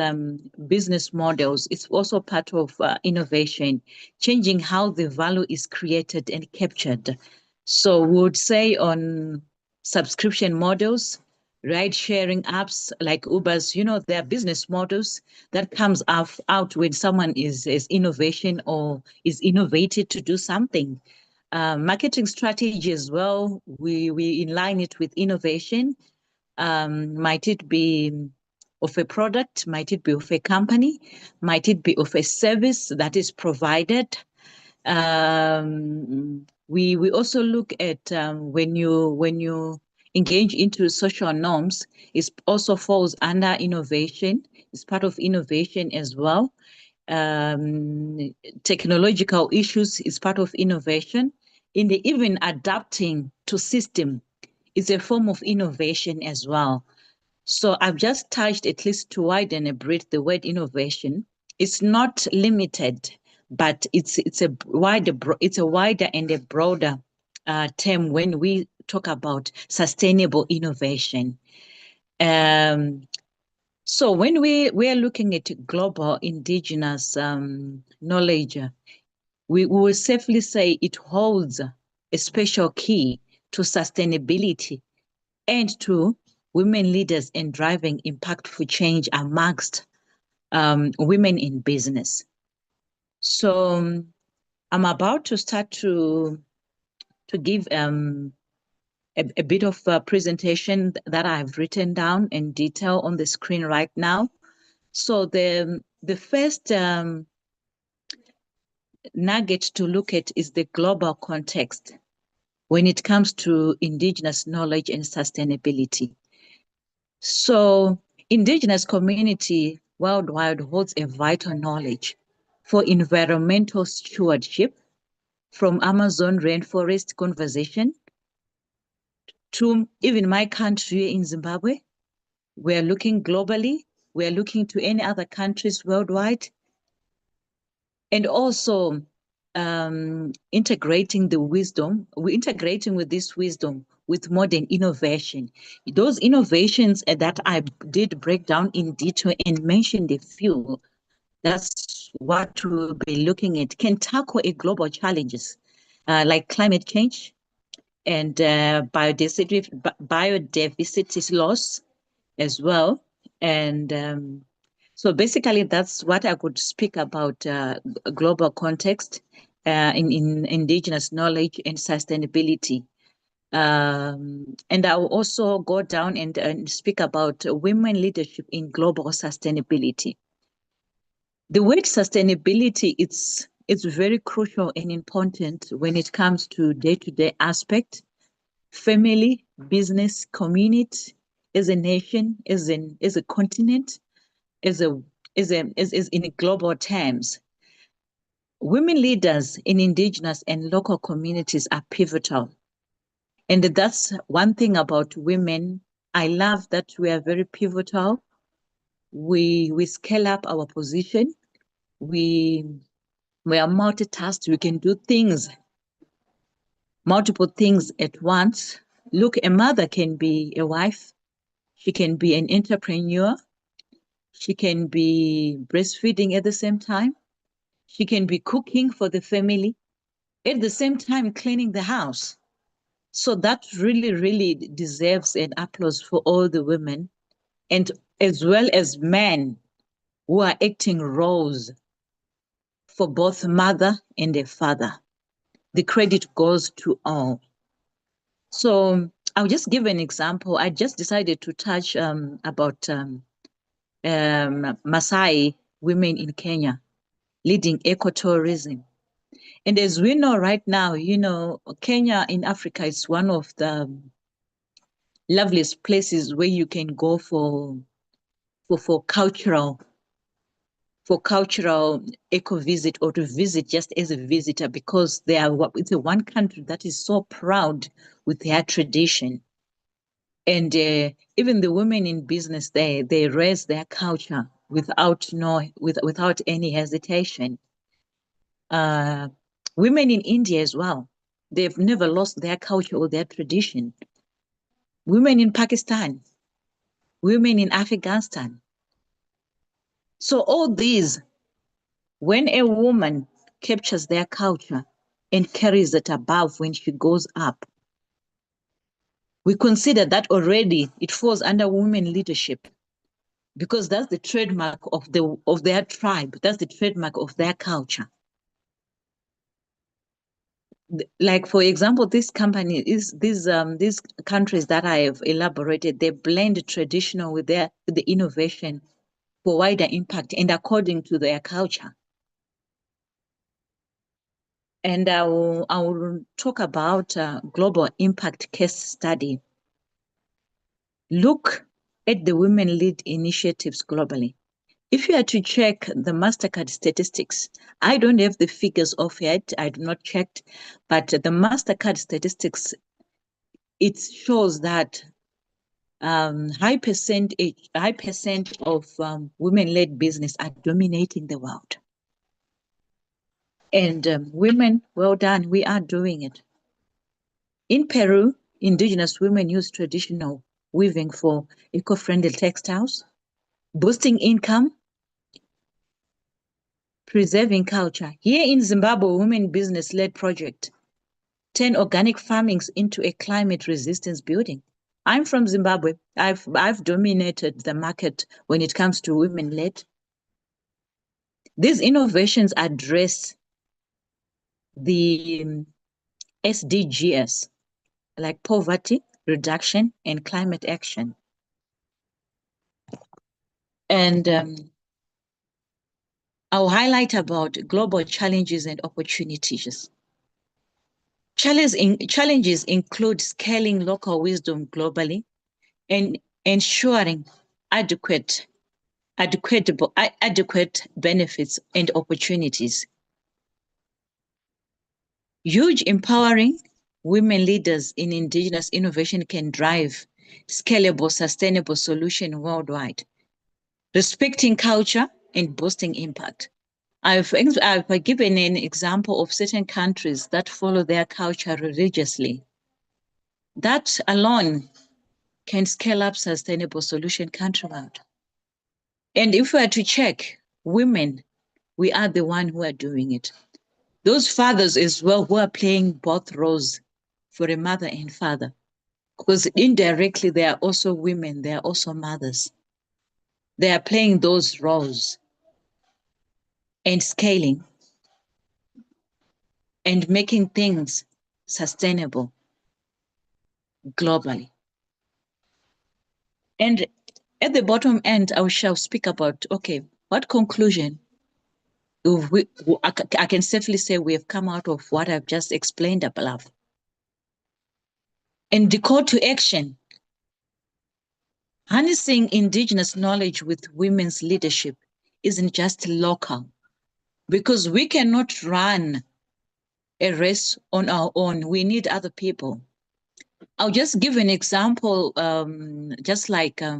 business models. It's also part of innovation, changing how the value is created and captured. So we would say on subscription models, ride-sharing apps like Uber's, there are business models that comes out when someone is innovation or is innovated to do something. Marketing strategy as well, we inline it with innovation. Might it be of a product? Might it be of a company? Might it be of a service that is provided? We also look at when you engage into social norms, it also falls under innovation. It's part of innovation as well. Technological issues is part of innovation. Even adapting to system is a form of innovation as well. So I've just touched, at least to widen a bit, the word innovation. It's not limited, but it's a wider and a broader term when we talk about sustainable innovation. So when we are looking at global indigenous knowledge, we will safely say it holds a special key to sustainability and to women leaders in driving impactful change amongst women in business. So I'm about to start to give a bit of a presentation that I've written down in detail on the screen right now. So the first nugget to look at is the global context when it comes to indigenous knowledge and sustainability. So indigenous community worldwide holds a vital knowledge for environmental stewardship, from Amazon rainforest conservation to even my country in Zimbabwe. We're looking globally. We're looking to any other countries worldwide. And also integrating the wisdom. We're integrating with this wisdom with modern innovation. Those innovations that I did break down in detail and mentioned a few, that's what we'll be looking at, can tackle a global challenges like climate change and biodiversity loss as well. And so basically that's what I could speak about global context in indigenous knowledge and sustainability. And I will also go down and speak about women leadership in global sustainability. The word sustainability, it's very crucial and important when it comes to day-to-day aspect, family, business, community, as a nation, as a continent, as in global terms. Women leaders in indigenous and local communities are pivotal. And that's one thing about women. I love that we are very pivotal. We scale up our position. We are multitasked. We can do things, multiple things at once. Look, a mother can be a wife. She can be an entrepreneur. She can be breastfeeding at the same time. She can be cooking for the family, at the same time cleaning the house. So that really, really deserves an applause for all the women, and as well as men who are acting roles for both mother and a father. the credit goes to all. So I'll just give an example. I just decided to touch about Maasai women in Kenya leading ecotourism. And as we know right now, Kenya in Africa is one of the loveliest places where you can go for cultural eco visit, or to visit just as a visitor, because it's the one country that is so proud with their tradition. And even the women in business there, they raise their culture without any hesitation. Women in India as well, they've never lost their culture or their tradition. Women in Pakistan, women in Afghanistan. So all these, when a woman captures their culture and carries it above when she goes up, we consider that already it falls under women leadership, because that's the trademark of their tribe. That's the trademark of their culture. Like, for example, these countries that I have elaborated, they blend traditional with the innovation for wider impact and according to their culture. And I will talk about global impact case study. Look at the women-led initiatives globally. If you are to check the MasterCard statistics, I don't have the figures of yet, I have not checked, but the MasterCard statistics, it shows that high percent of women-led business are dominating the world. And women, well done, we are doing it. In Peru, indigenous women use traditional weaving for eco-friendly textiles, boosting income, preserving culture. Here in Zimbabwe, women business-led project turn organic farmings into a climate resistance building. I'm from Zimbabwe. I've dominated the market when it comes to women-led. These innovations address the SDGs, like poverty reduction and climate action. And I'll highlight about global challenges and opportunities. Challenges include scaling local wisdom globally and ensuring adequate benefits and opportunities. Huge empowering women leaders in indigenous innovation can drive scalable, sustainable solution worldwide, respecting culture and boosting impact. I've given an example of certain countries that follow their culture religiously. That alone can scale up sustainable solution countrywide. And if we are to check women, we are the one who are doing it. Those fathers as well who are playing both roles for a mother and father, because indirectly they are also women, they are also mothers. They are playing those roles and scaling and making things sustainable globally. And at the bottom end, I shall speak about, okay, what conclusion I can safely say we have come out of what I've just explained above. And the call to action, harnessing indigenous knowledge with women's leadership isn't just local, because we cannot run a race on our own. We need other people. I'll just give an example, just like a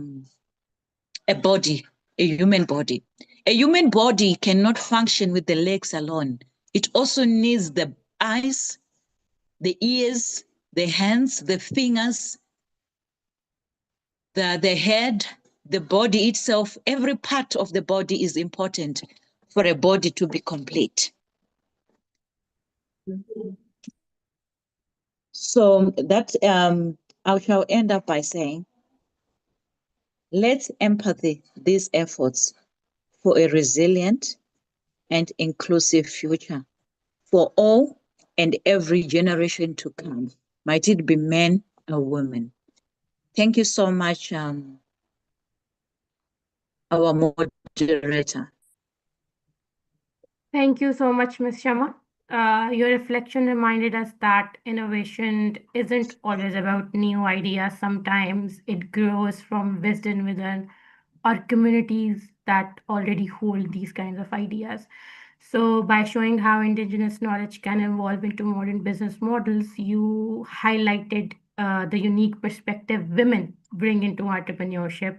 body, a human body. A human body cannot function with the legs alone. It also needs the eyes, the ears, the hands, the fingers, the head, the body itself. Every part of the body is important for a body to be complete. So that I shall end up by saying, let's empathy these efforts for a resilient and inclusive future for all and every generation to come. Might it be men or women? Thank you so much, our moderator. Thank you so much, Ms. Sharma. Your reflection reminded us that innovation isn't always about new ideas. Sometimes it grows from wisdom within or communities that already hold these kinds of ideas. So, by showing how indigenous knowledge can evolve into modern business models, you highlighted the unique perspective women bring into entrepreneurship,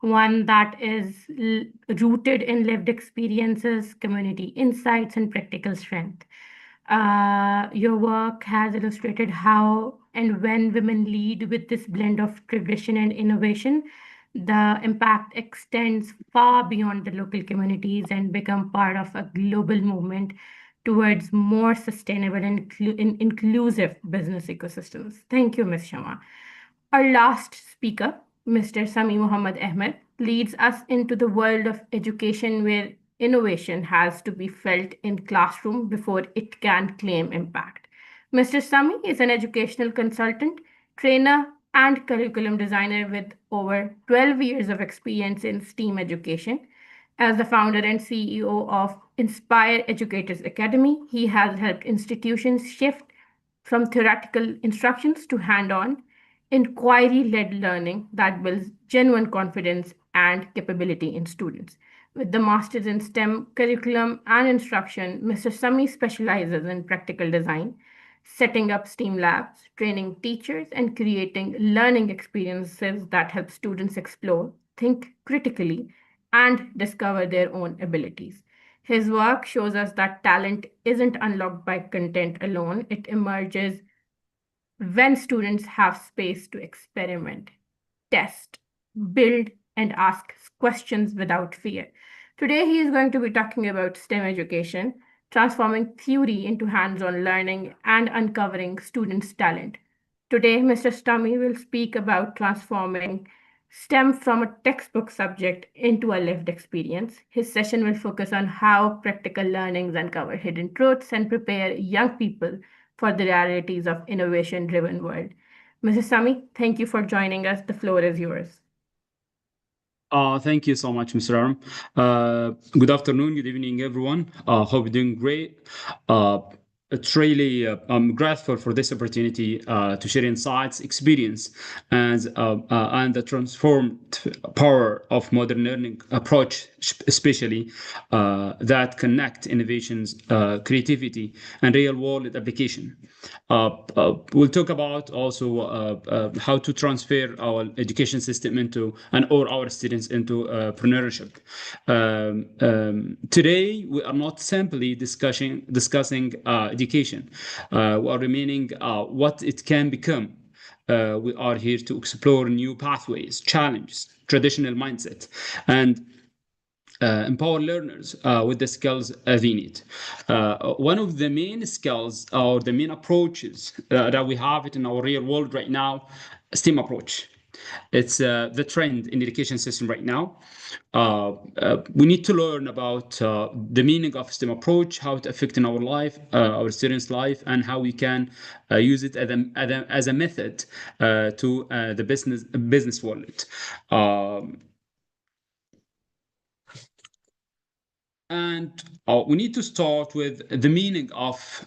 one that is rooted in lived experiences, community insights, and practical strength. Your work has illustrated how and when women lead with this blend of tradition and innovation, the impact extends far beyond the local communities and become part of a global movement towards more sustainable and inclusive business ecosystems. Thank you, Ms. Shama. Our last speaker, Mr. Sami Muhammad Ahmed, leads us into the world of education where innovation has to be felt in classroom before it can claim impact. Mr. Sami is an educational consultant, trainer, and curriculum designer with over 12 years of experience in STEAM education. As the founder and CEO of Inspire Educators Academy, he has helped institutions shift from theoretical instructions to hand on, inquiry led learning that builds genuine confidence and capability in students. With the Masters in STEM curriculum and instruction, Mr. Sami specializes in practical design, setting up STEAM labs, training teachers, and creating learning experiences that help students explore, think critically, and discover their own abilities. His work shows us that talent isn't unlocked by content alone, it emerges when students have space to experiment, test, build, and ask questions without fear. Today, he is going to be talking about STEM education, transforming theory into hands on learning, and uncovering students' talent. Today, Mr. Stummy will speak about transforming STEM from a textbook subject into a lived experience. His session will focus on how practical learnings uncover hidden truths and prepare young people for the realities of innovation-driven world. Mrs. Sami, thank you for joining us. The floor is yours. Thank you so much, Mr. Aram. Good afternoon, good evening, everyone. Hope you're doing great. It's really, I'm grateful for this opportunity to share insights, experience, and the transformed power of modern learning approach, especially that connect innovations, creativity, and real-world application. We'll talk about also how to transfer our education system into or our students into entrepreneurship. Today, we are not simply discussing education. We are remaining what it can become. We are here to explore new pathways, challenges, traditional mindset, and empower learners with the skills they need. One of the main skills or the main approaches that we have it in our real world right now, STEAM approach. It's the trend in the education system right now. We need to learn about the meaning of STEM approach, how it affects in our life, our students' life, and how we can use it as a method to the business world. And we need to start with the meaning of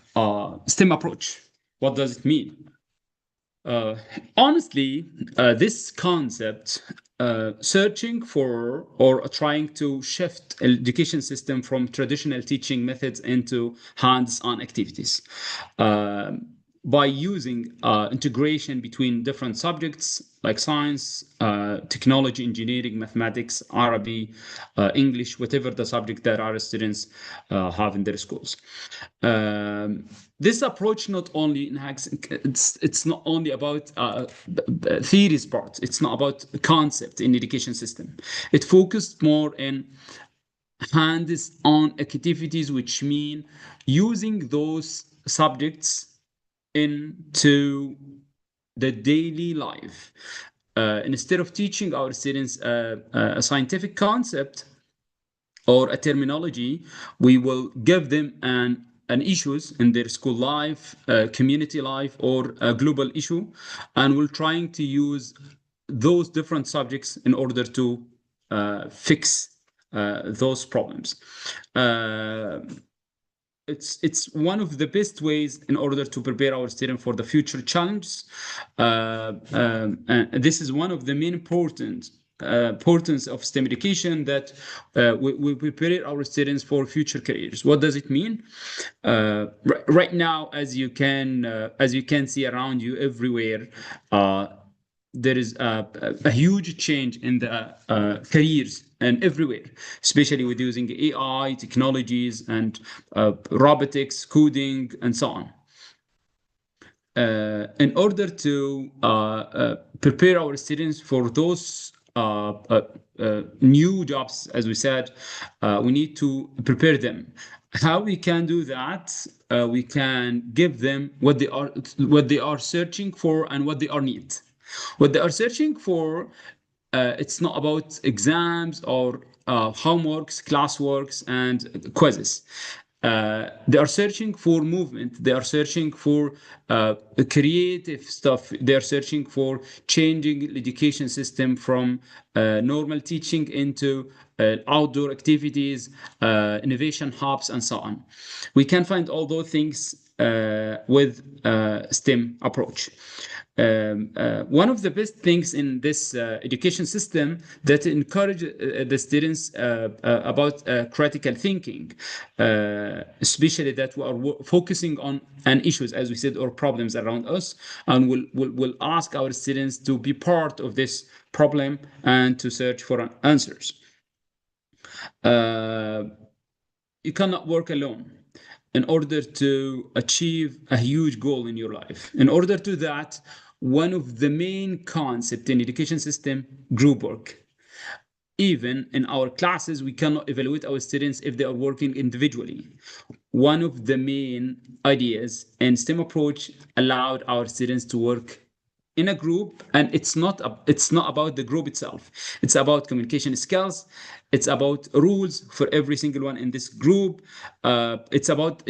STEM approach. What does it mean? Honestly, this concept, searching for or trying to shift education system from traditional teaching methods into hands-on activities. By using integration between different subjects like science, technology, engineering, mathematics, Arabic, English, whatever the subject that our students have in their schools. This approach not only it's not only about the theories part. It's not about concept in education system. It focused more in hands-on activities, which mean using those subjects into the daily life. Instead of teaching our students a scientific concept or a terminology, we will give them and issues in their school life, community life, or a global issue, and we're trying to use those different subjects in order to fix those problems. It's one of the best ways in order to prepare our students for the future challenges. And this is one of the main importance of STEM education, that we prepare our students for future careers. What does it mean? Right now, as you can see around you everywhere, there is a huge change in the careers and everywhere, especially with using AI technologies and robotics, coding, and so on. In order to prepare our students for those new jobs, as we said, we need to prepare them. How we can do that? We can give them what they are searching for and what they are need. What they are searching for, it's not about exams or homeworks, classworks, and quizzes. They are searching for movement. They are searching for creative stuff. They are searching for changing the education system from normal teaching into outdoor activities, innovation hubs, and so on. We can find all those things with STEM approach. One of the best things in this education system that encourage the students about critical thinking, especially that we are focusing on issues, as we said, or problems around us, and we'll ask our students to be part of this problem and to search for answers. You cannot work alone in order to achieve a huge goal in your life. In order to that, one of the main concepts in education system, group work. Even in our classes, we cannot evaluate our students if they are working individually. One of the main ideas in STEM approach allowed our students to work in a group, and it's not about the group itself. It's about communication skills. It's about rules for every single one in this group. It's about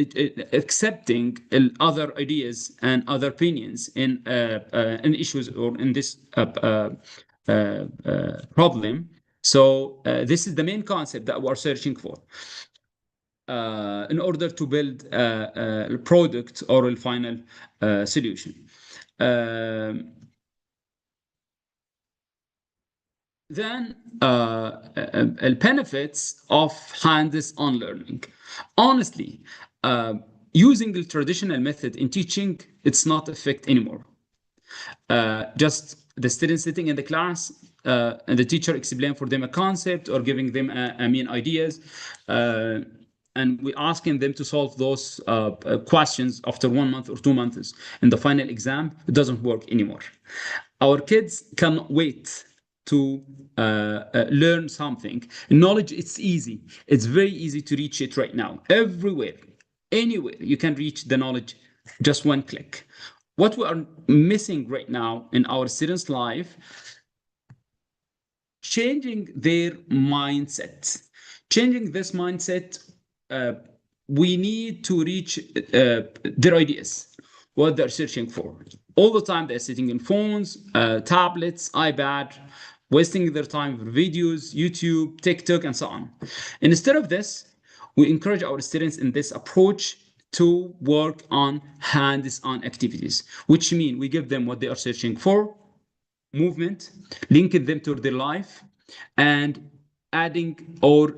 accepting other ideas and other opinions in issues or in this problem. So this is the main concept that we're searching for in order to build a product or a final solution. Then benefits of hands-on learning. Honestly, using the traditional method in teaching, it's not effect anymore. Just the students sitting in the class and the teacher explain for them a concept or giving them ideas. And we're asking them to solve those questions after 1 month or 2 months. In the final exam, it doesn't work anymore. Our kids cannot wait to learn something. Knowledge, it's easy. It's very easy to reach it right now. Everywhere, anywhere, you can reach the knowledge, just one click. What we are missing right now in our students' life, changing their mindset. Changing this mindset, we need to reach their ideas, what they're searching for. All the time they're sitting in phones, tablets, iPad, wasting their time for videos, YouTube, TikTok, and so on. And instead of this, we encourage our students in this approach to work on hands-on activities, which mean we give them what they are searching for, movement, linking them to their life, and adding or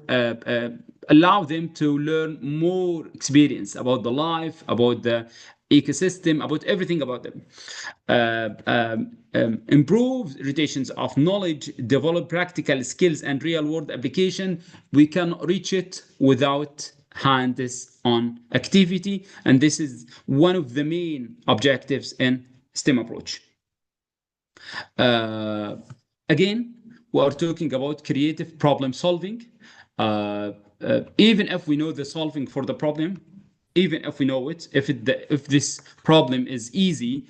allow them to learn more experience about the life, about the ecosystem, about everything about them. Improve rotations of knowledge, develop practical skills and real-world application. We can reach it without hands-on activity, and this is one of the main objectives in STEM approach. Again, we are talking about creative problem solving. Even if we know the solving for the problem, even if we know it, if this problem is easy,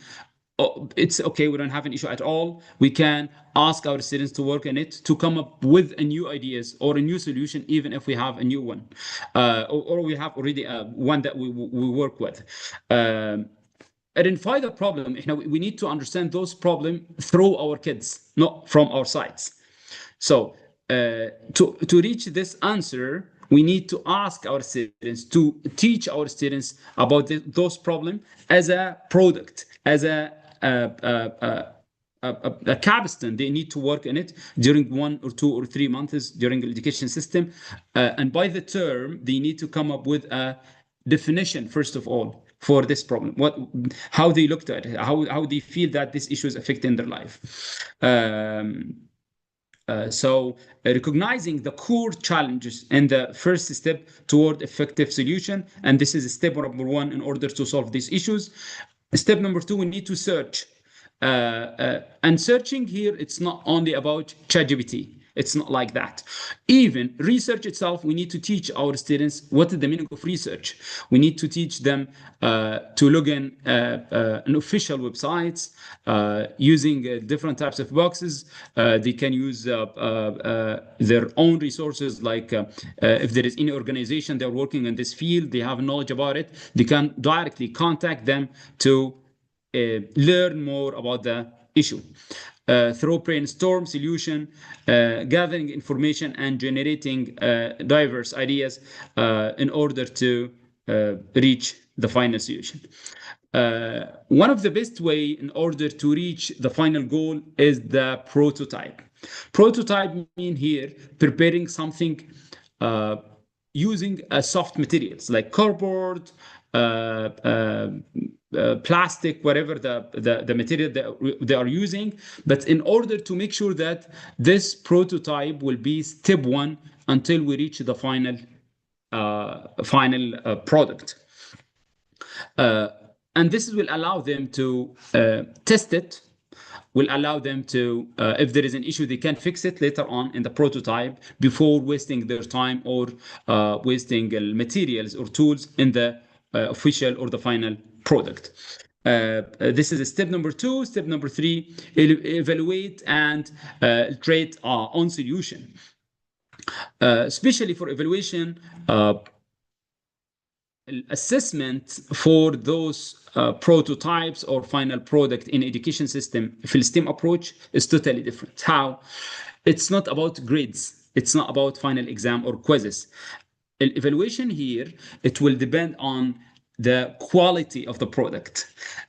it's okay, we don't have an issue at all. We can ask our students to work on it, to come up with a new ideas or a new solution, even if we have a new one, or we have already one that we work with. Identify the problem. We need to understand those problems through our kids, not from our sides. So to reach this answer, we need to ask our students, to teach our students about those problems as a product, as a capstone. They need to work in it during 1 or 2 or 3 months during the education system. And by the term, they need to come up with a definition, first of all, for this problem, how they looked at it, how they feel that this issue is affecting their life. So recognizing the core challenges and the first step toward effective solution, and this is step number 1 in order to solve these issues. Step number 2, we need to search. And searching here, it's not only about ChatGPT. It's not like that. Even research itself, we need to teach our students what is the meaning of research. We need to teach them to log in an official websites using different types of boxes. They can use their own resources, like if there is any organization they're working in this field, they have knowledge about it, they can directly contact them to learn more about the issue. Through brainstorm solution, gathering information and generating diverse ideas in order to reach the final solution. One of the best way in order to reach the final goal is the prototype. Prototype mean here preparing something using soft materials like cardboard, plastic, whatever the material that they are using, but in order to make sure that this prototype will be step 1 until we reach the final product. And this will allow them to test it, will allow them to, if there is an issue, they can fix it later on in the prototype before wasting their time or wasting materials or tools in the official or the final product. This is step number 2. Step number 3, evaluate and iterate on solution. Especially for evaluation, assessment for those prototypes or final product in education system, STEM approach is totally different. How? It's not about grades. It's not about final exam or quizzes. Evaluation here, it will depend on the quality of the product,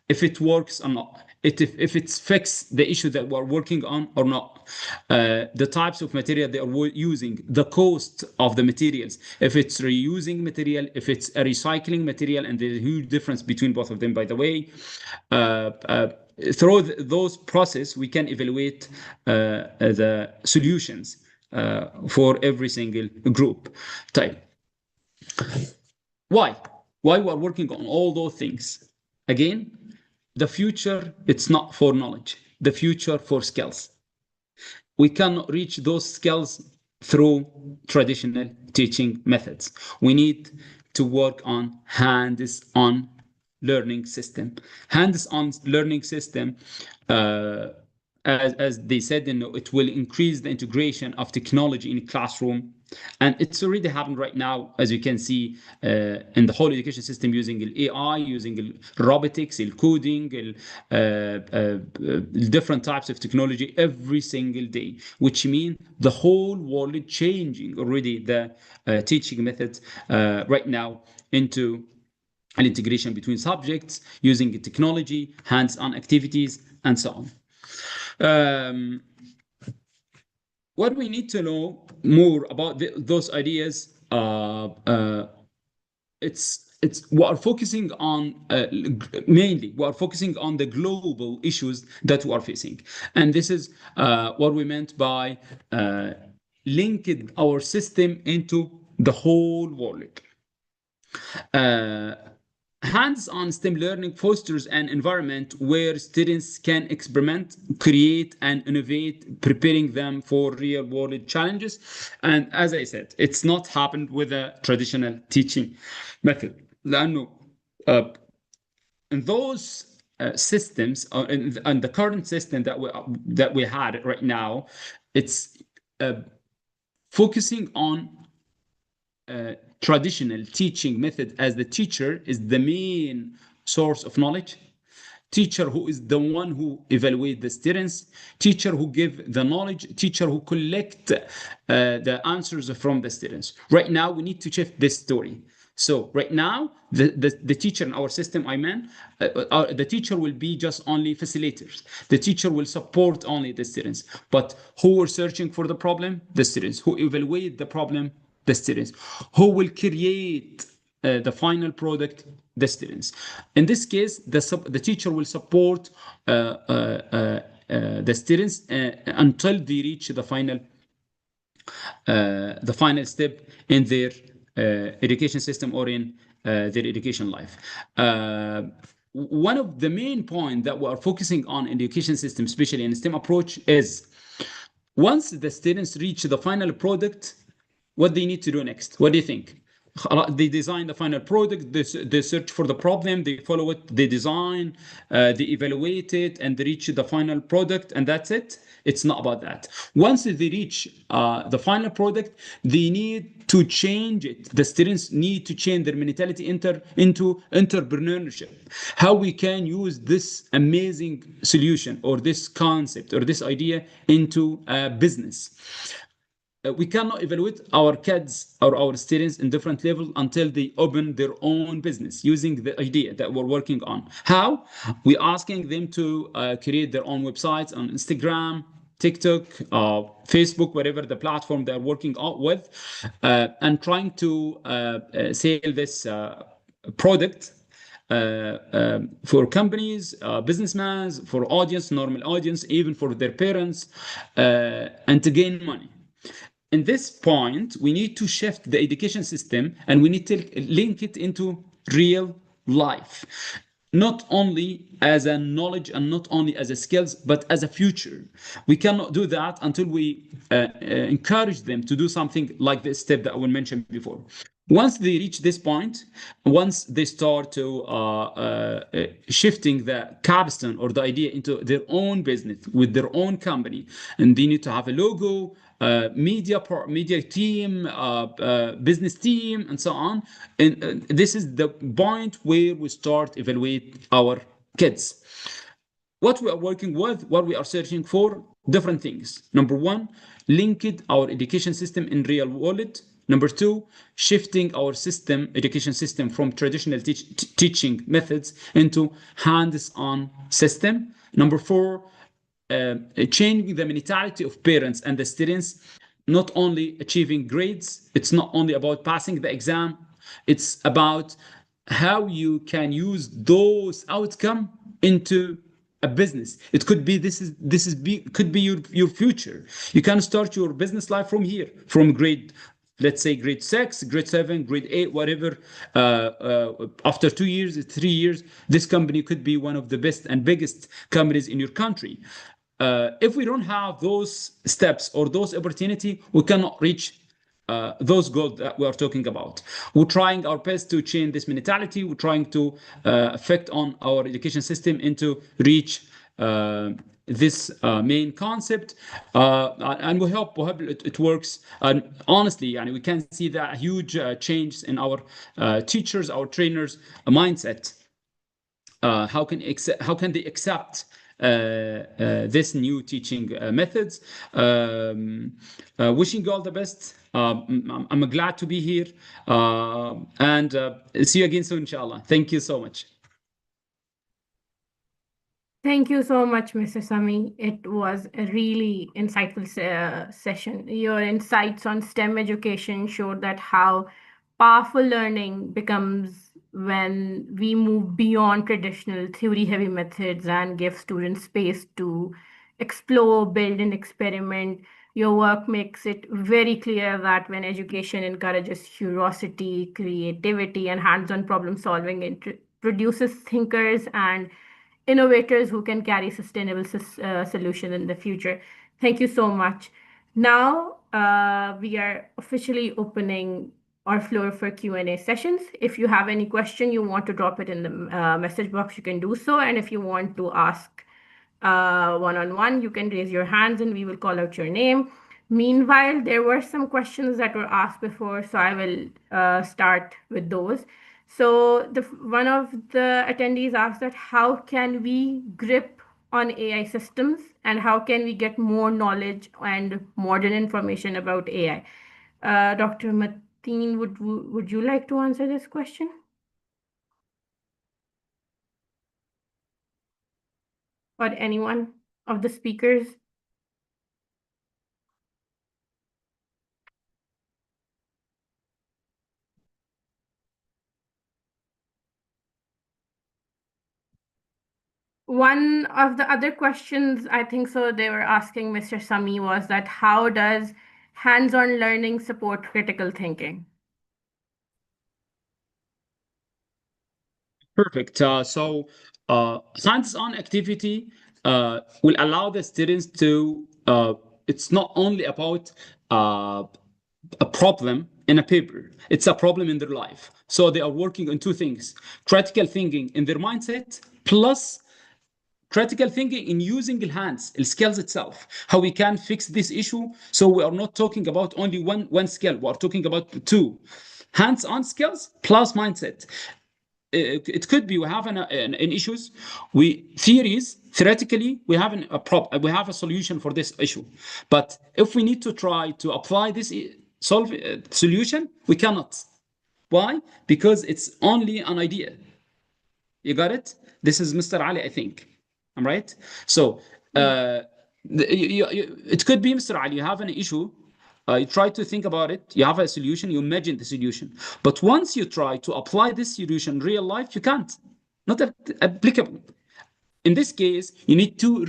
if it works or not, if it's fixed the issue that we're working on or not, the types of material they are using, the cost of the materials, if it's reusing material, if it's a recycling material, and there's a huge difference between both of them, by the way. Through those process, we can evaluate the solutions for every single group type. Why we are working on all those things? Again, the future, it's not for knowledge, the future for skills. We cannot reach those skills through traditional teaching methods. We need to work on hands-on learning system. Hands-on learning system, as they said, it will increase the integration of technology in classroom. And it's already happened right now, as you can see, in the whole education system, using AI, using robotics, coding, different types of technology every single day, which means the whole world is changing already the teaching methods right now into an integration between subjects, using technology, hands-on activities, and so on. What we need to know more about those ideas, we are focusing on mainly we are focusing on the global issues that we are facing, and this is what we meant by linking our system into the whole world. Hands-on STEM learning fosters an environment where students can experiment, create, and innovate, preparing them for real-world challenges. And as I said, it's not happened with a traditional teaching method. In those systems and the current system that we had right now, it's focusing on traditional teaching method as the teacher is the main source of knowledge. Teacher who is the one who evaluate the students, teacher who give the knowledge, teacher who collect the answers from the students. Right now, we need to shift this story. So right now, the teacher in our system, the teacher will be just only facilitators. The teacher will support only the students. But who are searching for the problem? The students. Who evaluate the problem? The students. Who will create the final product? The students. In this case, the teacher will support the students until they reach the final step in their education system or in their education life. One of the main points that we are focusing on in the education system, especially in STEM approach, is once the students reach the final product, what they need to do next. What do you think? They design the final product, they search for the problem, they follow it, they design, they evaluate it, and they reach the final product, and that's it. It's not about that. Once they reach the final product, they need to change it. The students need to change their mentality into entrepreneurship. How we can use this amazing solution or this concept or this idea into a business. We cannot evaluate our kids or our students in different levels until they open their own business using the idea that we're working on. How? We're asking them to create their own websites on Instagram, TikTok, Facebook, whatever the platform they're working with, and trying to sell this product for companies, businessmen, for audience, normal audience, even for their parents, and to gain money. In this point, we need to shift the education system and we need to link it into real life, not only as a knowledge and not only as a skills, but as a future. We cannot do that until we encourage them to do something like this step that I will mention before. Once they reach this point, once they start to shifting the capstone or the idea into their own business with their own company, and they need to have a logo, media team, business team, and so on. And this is the point where we start evaluate our kids. What we are working with, what we are searching for, different things. Number one, linked our education system in real world. Number two, shifting our education system from traditional teaching methods into hands-on system. Number four, changing the mentality of parents and the students, not only achieving grades, it's not only about passing the exam, it's about how you can use those outcomes into a business. It could be could be your future. You can start your business life from here, from let's say grade 6, grade 7, grade 8, whatever. After 2 years, 3 years, this company could be one of the best and biggest companies in your country. If we don't have those steps or those opportunity, we cannot reach those goals that we are talking about. We're trying our best to change this mentality. We're trying to affect on our education system into reach this main concept, and we hope it works. And honestly, we can see that huge change in our teachers, our trainers' mindset. How can they accept this new teaching methods? Wishing you all the best. I'm glad to be here, and see you again soon, inshallah. Thank you so much. Thank you so much, Mr. Sami. It was a really insightful session. Your insights on STEM education showed that how powerful learning becomes when we move beyond traditional theory-heavy methods and give students space to explore, build, and experiment. Your work makes it very clear that when education encourages curiosity, creativity, and hands-on problem solving, it produces thinkers and innovators who can carry sustainable solution in the future. Thank you so much. Now we are officially opening our floor for Q&A sessions. If you have any question you want to drop it in the message box, you can do so. And if you want to ask one-on-one, you can raise your hands and we will call out your name. Meanwhile, there were some questions that were asked before, so I will start with those. So one of the attendees asked that how can we grip on AI systems and how can we get more knowledge and modern information about AI? Dr. Mateen, would you like to answer this question? Or anyone of the speakers? One of the other questions, I think so, they were asking Mr. Sami was that how does hands-on learning support critical thinking? Perfect. Hands-on activity will allow the students to, it's not only about a problem in a paper, it's a problem in their life. So they are working on two things: critical thinking in their mindset, plus critical thinking in using the hands, the skills itself, how we can fix this issue. So we are not talking about only one skill, we are talking about two: hands-on skills plus mindset. It could be we have an issues, we theories theoretically we have we have a solution for this issue, but if we need to try to apply this solve solution, we cannot. Why? Because it's only an idea. You got it? This is Mr. Ali, I think. I'm right. So it could be Mr. Ali, you have an issue, you try to think about it, you have a solution, you imagine the solution. But once you try to apply this solution in real life, you can't. Not applicable. In this case, you need to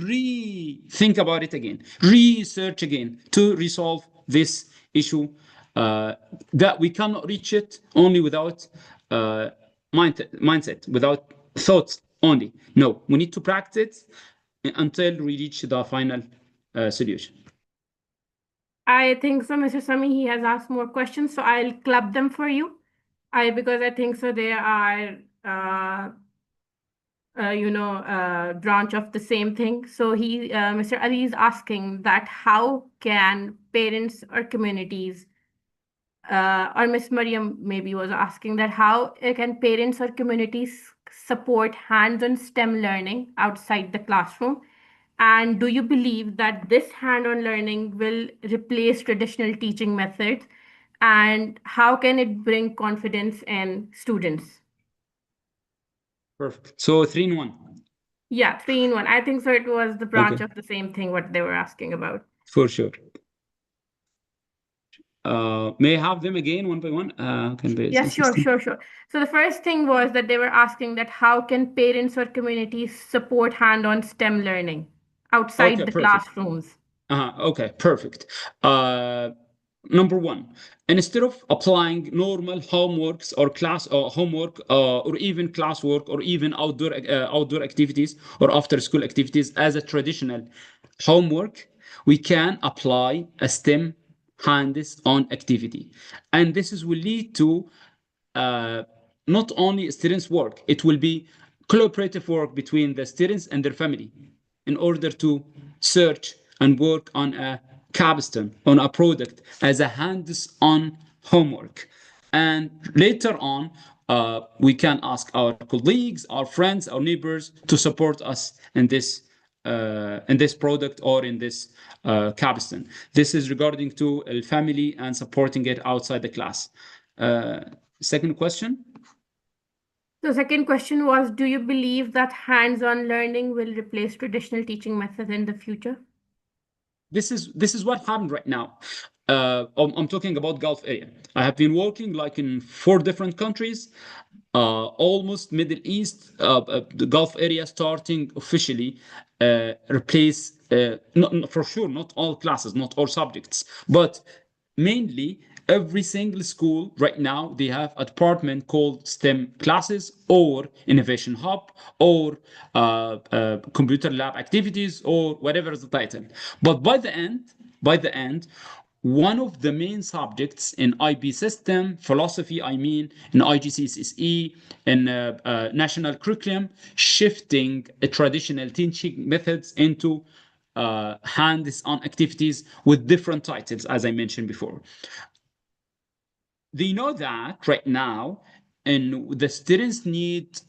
think about it again, research again to resolve this issue. That we cannot reach it only without mindset, without thoughts only. No, we need to practice until we reach the final solution. I think so, Mr. Sami, he has asked more questions, so I'll club them for you. Because I think so they are, branch of the same thing. So Mr. Ali is asking that how can parents or communities, or Miss Mariam maybe was asking that how can parents or communities support hands-on STEM learning outside the classroom? And do you believe that this hand-on learning will replace traditional teaching methods? And how can it bring confidence in students? Perfect. So 3 in 1. Yeah, 3 in 1. I think so. It was the branch Okay. of the same thing what they were asking about. For sure. May I have them again one by one? Yes, sure. So the first thing was that they were asking that how can parents or communities support hand-on STEM learning outside Okay, the perfect. classrooms? Okay, perfect. Number one, instead of applying normal homeworks or class or homework or even classwork or even outdoor activities or after school activities as a traditional homework, we can apply a STEM hands-on activity, and will lead to not only students' work, it will be collaborative work between the students and their family in order to search and work on a capstone, on a product as a hands-on homework. And later on, we can ask our colleagues, our friends, our neighbors to support us in this product or in this capstone. This is regarding to a family and supporting it outside the class. Second question. The second question was, do you believe that hands-on learning will replace traditional teaching methods in the future? This is what happened right now. I'm talking about Gulf area. I have been working like in 4 different countries, almost Middle East, the Gulf area starting officially replace, not, for sure, not all classes, not all subjects, but mainly every single school right now, they have a department called STEM classes or innovation hub or computer lab activities or whatever is the title. But by the end, one of the main subjects in IB system, philosophy, I mean, in IGCSE, in national curriculum, shifting traditional teaching methods into hands-on activities with different titles, as I mentioned before. They know that right now, and the students need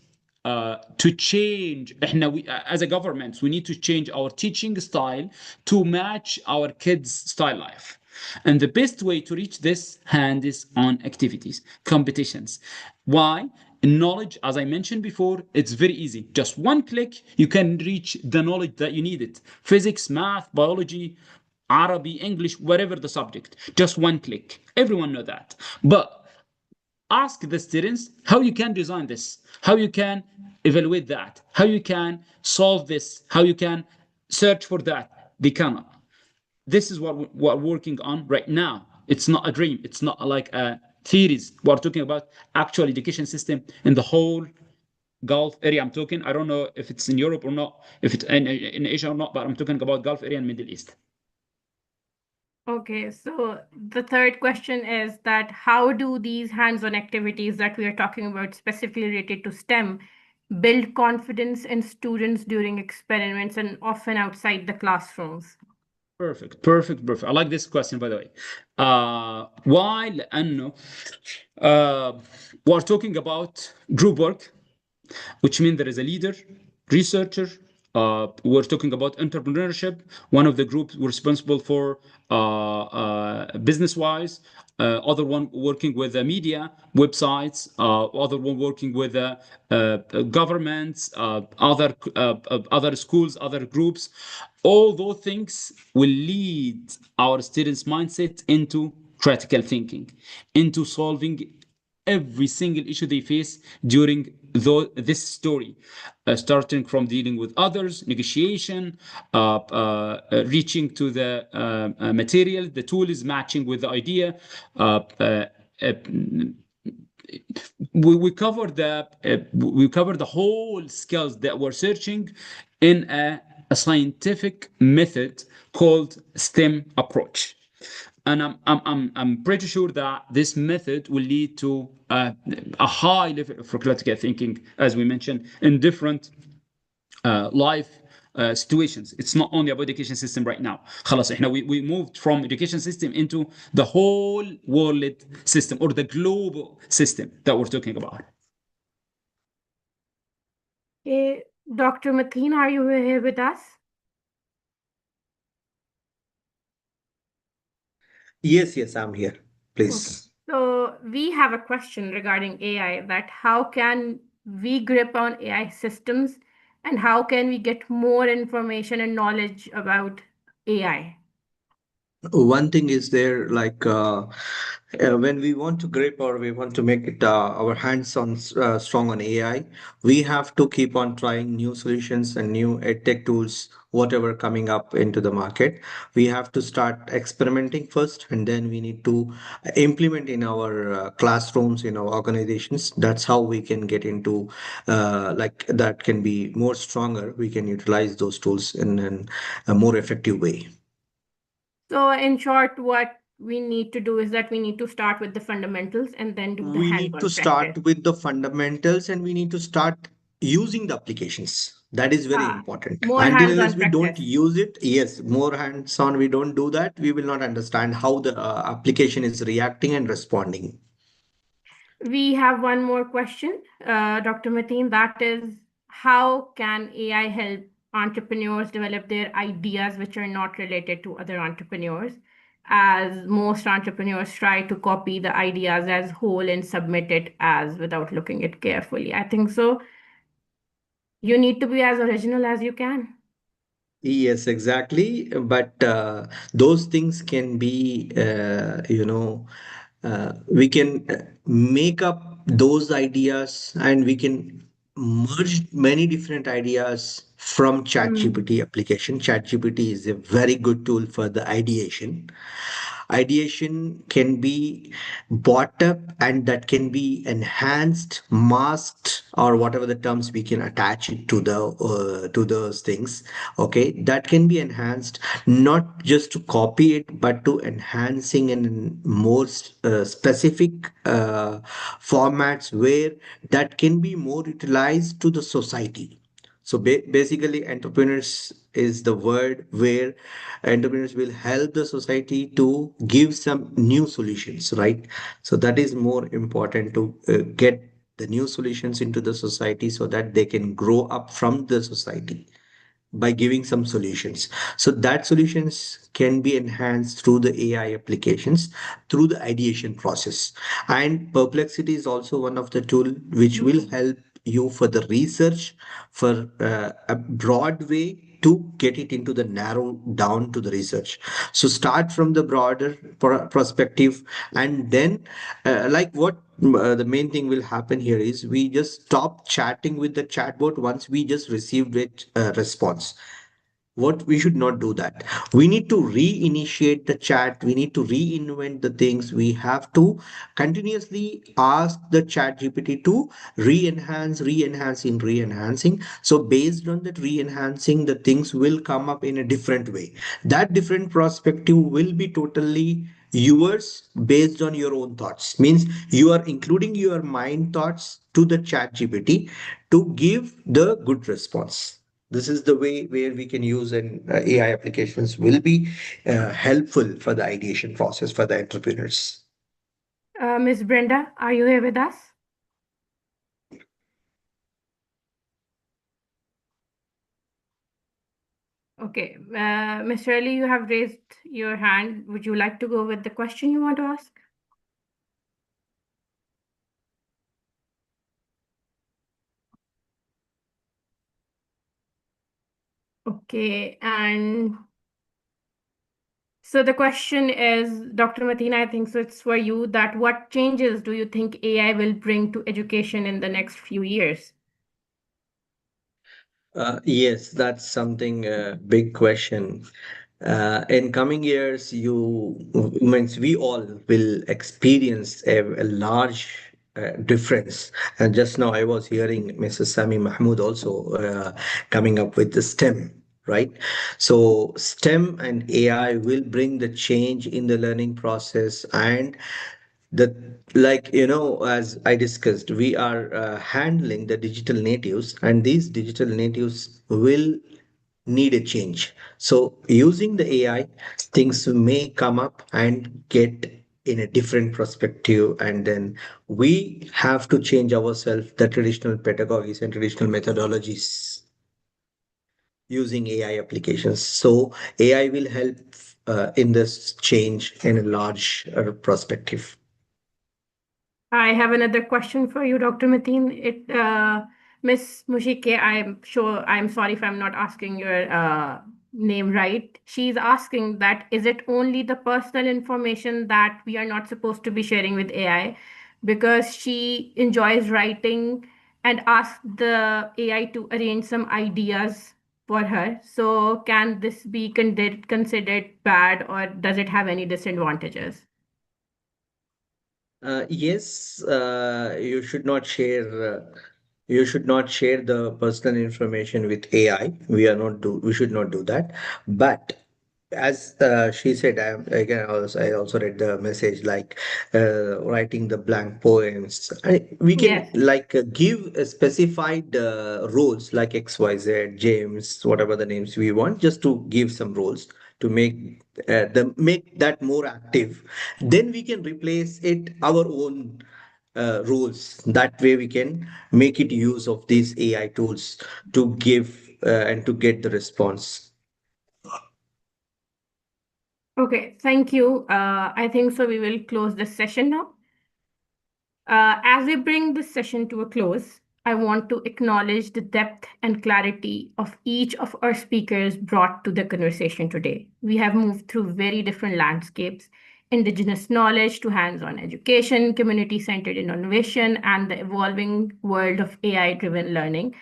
to change. As a government, we need to change our teaching style to match our kids' style life. And the best way to reach this hand is on activities, competitions. Why? Knowledge, as I mentioned before, it's very easy. Just one click, you can reach the knowledge that you needed. Physics, math, biology, Arabic, English, whatever the subject. Just one click. Everyone know that. But ask the students how you can design this, how you can evaluate that, how you can solve this, how you can search for that. They cannot. This is what we're working on right now. It's not a dream. It's not like a theories. We're talking about actual education system in the whole Gulf area. I'm talking. I don't know if it's in Europe or not, if it's in Asia or not, but I'm talking about Gulf area and Middle East. Okay, so the third question is that how do these hands-on activities that we are talking about, specifically related to STEM, build confidence in students during experiments and often outside the classrooms? Perfect, perfect, perfect. I like this question, by the way. Why? لأنه we're talking about group work, which means there is a leader, researcher. We're talking about entrepreneurship. One of the groups responsible for business-wise. Other one working with the media, websites. Other one working with governments. Other schools, other groups. All those things will lead our students' mindset into critical thinking, into solving every single issue they face during this story, starting from dealing with others, negotiation, reaching to the material, the tool is matching with the idea. We cover the whole skills that we're searching in a scientific method called STEM approach. And I'm pretty sure that this method will lead to a high level of critical thinking, as we mentioned, in different life situations. It's not only about education system right now. خلاص احنا we moved from education system into the whole world system or the global system that we're talking about. Okay, Dr. Mateen, are you here with us? Yes, I'm here. Okay. Please. So we have a question regarding AI, that how can we grip on AI systems and how can we get more information and knowledge about AI? One thing is there, like when we want to grip or we want to make it our hands on strong on AI, we have to keep on trying new solutions and new edtech tools, whatever coming up into the market. We have to start experimenting first, and then we need to implement in our classrooms, in our organizations. That's how we can get into like that can be more stronger. We can utilize those tools in a more effective way. So in short, what we need to do is that we need to start with the fundamentals and then do the We need to hands-on practice. start with the fundamentals and we need to start using the applications. That is very important. More Until hands-on unless we don't practice. use it, yes, more hands-on, we don't do that, we will not understand how the application is reacting and responding. We have one more question, Dr. Mateen, that is, how can AI help entrepreneurs develop their ideas which are not related to other entrepreneurs? As most entrepreneurs try to copy the ideas as whole and submit it as without looking it carefully. I think so. You need to be as original as you can. Yes, exactly. But those things can be, we can make up those ideas and we can merge many different ideas from Mm. ChatGPT application. ChatGPT is a very good tool for the ideation. Ideation can be bought up, and that can be enhanced, masked, or whatever the terms we can attach it to those things. Okay, that can be enhanced, not just to copy it, but to enhancing in more specific formats where that can be more utilized to the society. So basically, entrepreneurs is the word where entrepreneurs will help the society to give some new solutions, right? So that is more important to get the new solutions into the society so that they can grow up from the society by giving some solutions. So that solutions can be enhanced through the AI applications, through the ideation process. And Perplexity is also one of the tool which will help you for the research for a broad way to get it into the narrow down to the research. So start from the broader perspective, and then like what the main thing will happen here is we just stop chatting with the chatbot once we just received it response. What we should not do that. We need to reinitiate the chat. We need to reinvent the things. We have to continuously ask the chat GPT to re-enhancing. So based on that re-enhancing, the things will come up in a different way. That different perspective will be totally yours based on your own thoughts. Means you are including your mind thoughts to the chat GPT to give the good response. This is the way where we can use an AI applications will be helpful for the ideation process for the entrepreneurs. Miss Brenda, are you here with us? Okay, Miss Shirley, you have raised your hand. Would you like to go with the question you want to ask? Okay, and so the question is, Dr. Matina, I think so it's for you, that what changes do you think AI will bring to education in the next few years? Yes, that's something big question. In coming years, you means we all will experience a large difference. And just now, I was hearing Mrs. Sami Mahmood also coming up with the STEM, right? So STEM and AI will bring the change in the learning process, and the like as I discussed, we are handling the digital natives, and these digital natives will need a change. So using the AI, things may come up and get in a different perspective, and then we have to change ourselves, the traditional pedagogies and traditional methodologies using AI applications. So AI will help in this change in a large perspective. I have another question for you, Dr. Mateen. Miss Mushike, I'm sorry if I'm not asking your name right. She's asking that is it only the personal information that we are not supposed to be sharing with AI? Because she enjoys writing and asked the AI to arrange some ideas for her. So can this be considered bad, or does it have any disadvantages? Yes, you should not share. You should not share the personal information with AI. We should not do that. But as she said, I also read the message like writing the blank poems. We can Yes. like give a specified roles like XYZ, James, whatever the names we want, just to give some roles to make that more active. Then we can replace it our own roles. That way we can make it use of these AI tools to give and to get the response. Okay, thank you. I think so. We will close this session now. As we bring this session to a close, I want to acknowledge the depth and clarity of each of our speakers brought to the conversation today. We have moved through very different landscapes: indigenous knowledge to hands on education, community centered innovation, and the evolving world of AI driven learning.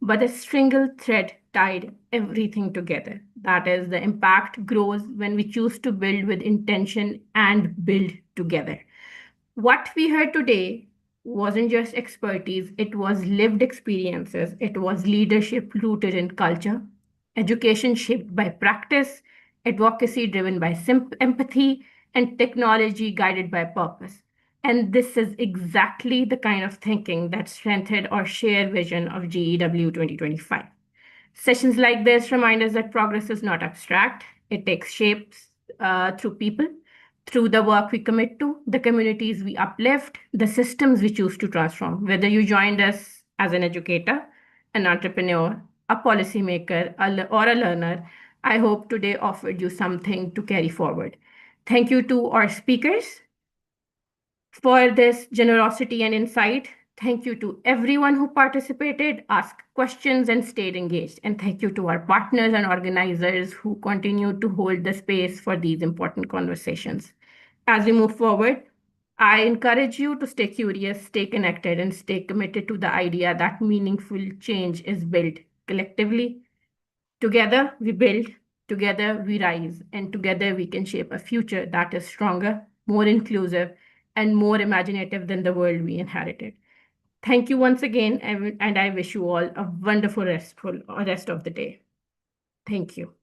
but a single thread tied everything together. That is, the impact grows when we choose to build with intention and build together. What we heard today wasn't just expertise, it was lived experiences, it was leadership rooted in culture, education shaped by practice, advocacy driven by empathy, and technology guided by purpose. And this is exactly the kind of thinking that strengthened our shared vision of GEW 2025. Sessions like this remind us that progress is not abstract, it takes shapes through people, through the work we commit to, the communities we uplift, the systems we choose to transform. Whether you joined us as an educator, an entrepreneur, a policymaker, or a learner, I hope today offered you something to carry forward. Thank you to our speakers for this generosity and insight. Thank you to everyone who participated, asked questions, and stayed engaged. And thank you to our partners and organizers who continue to hold the space for these important conversations. As we move forward, I encourage you to stay curious, stay connected, and stay committed to the idea that meaningful change is built collectively. Together we build, together we rise, and together we can shape a future that is stronger, more inclusive, and more imaginative than the world we inherited. Thank you once again, and I wish you all a wonderful rest of the day. Thank you.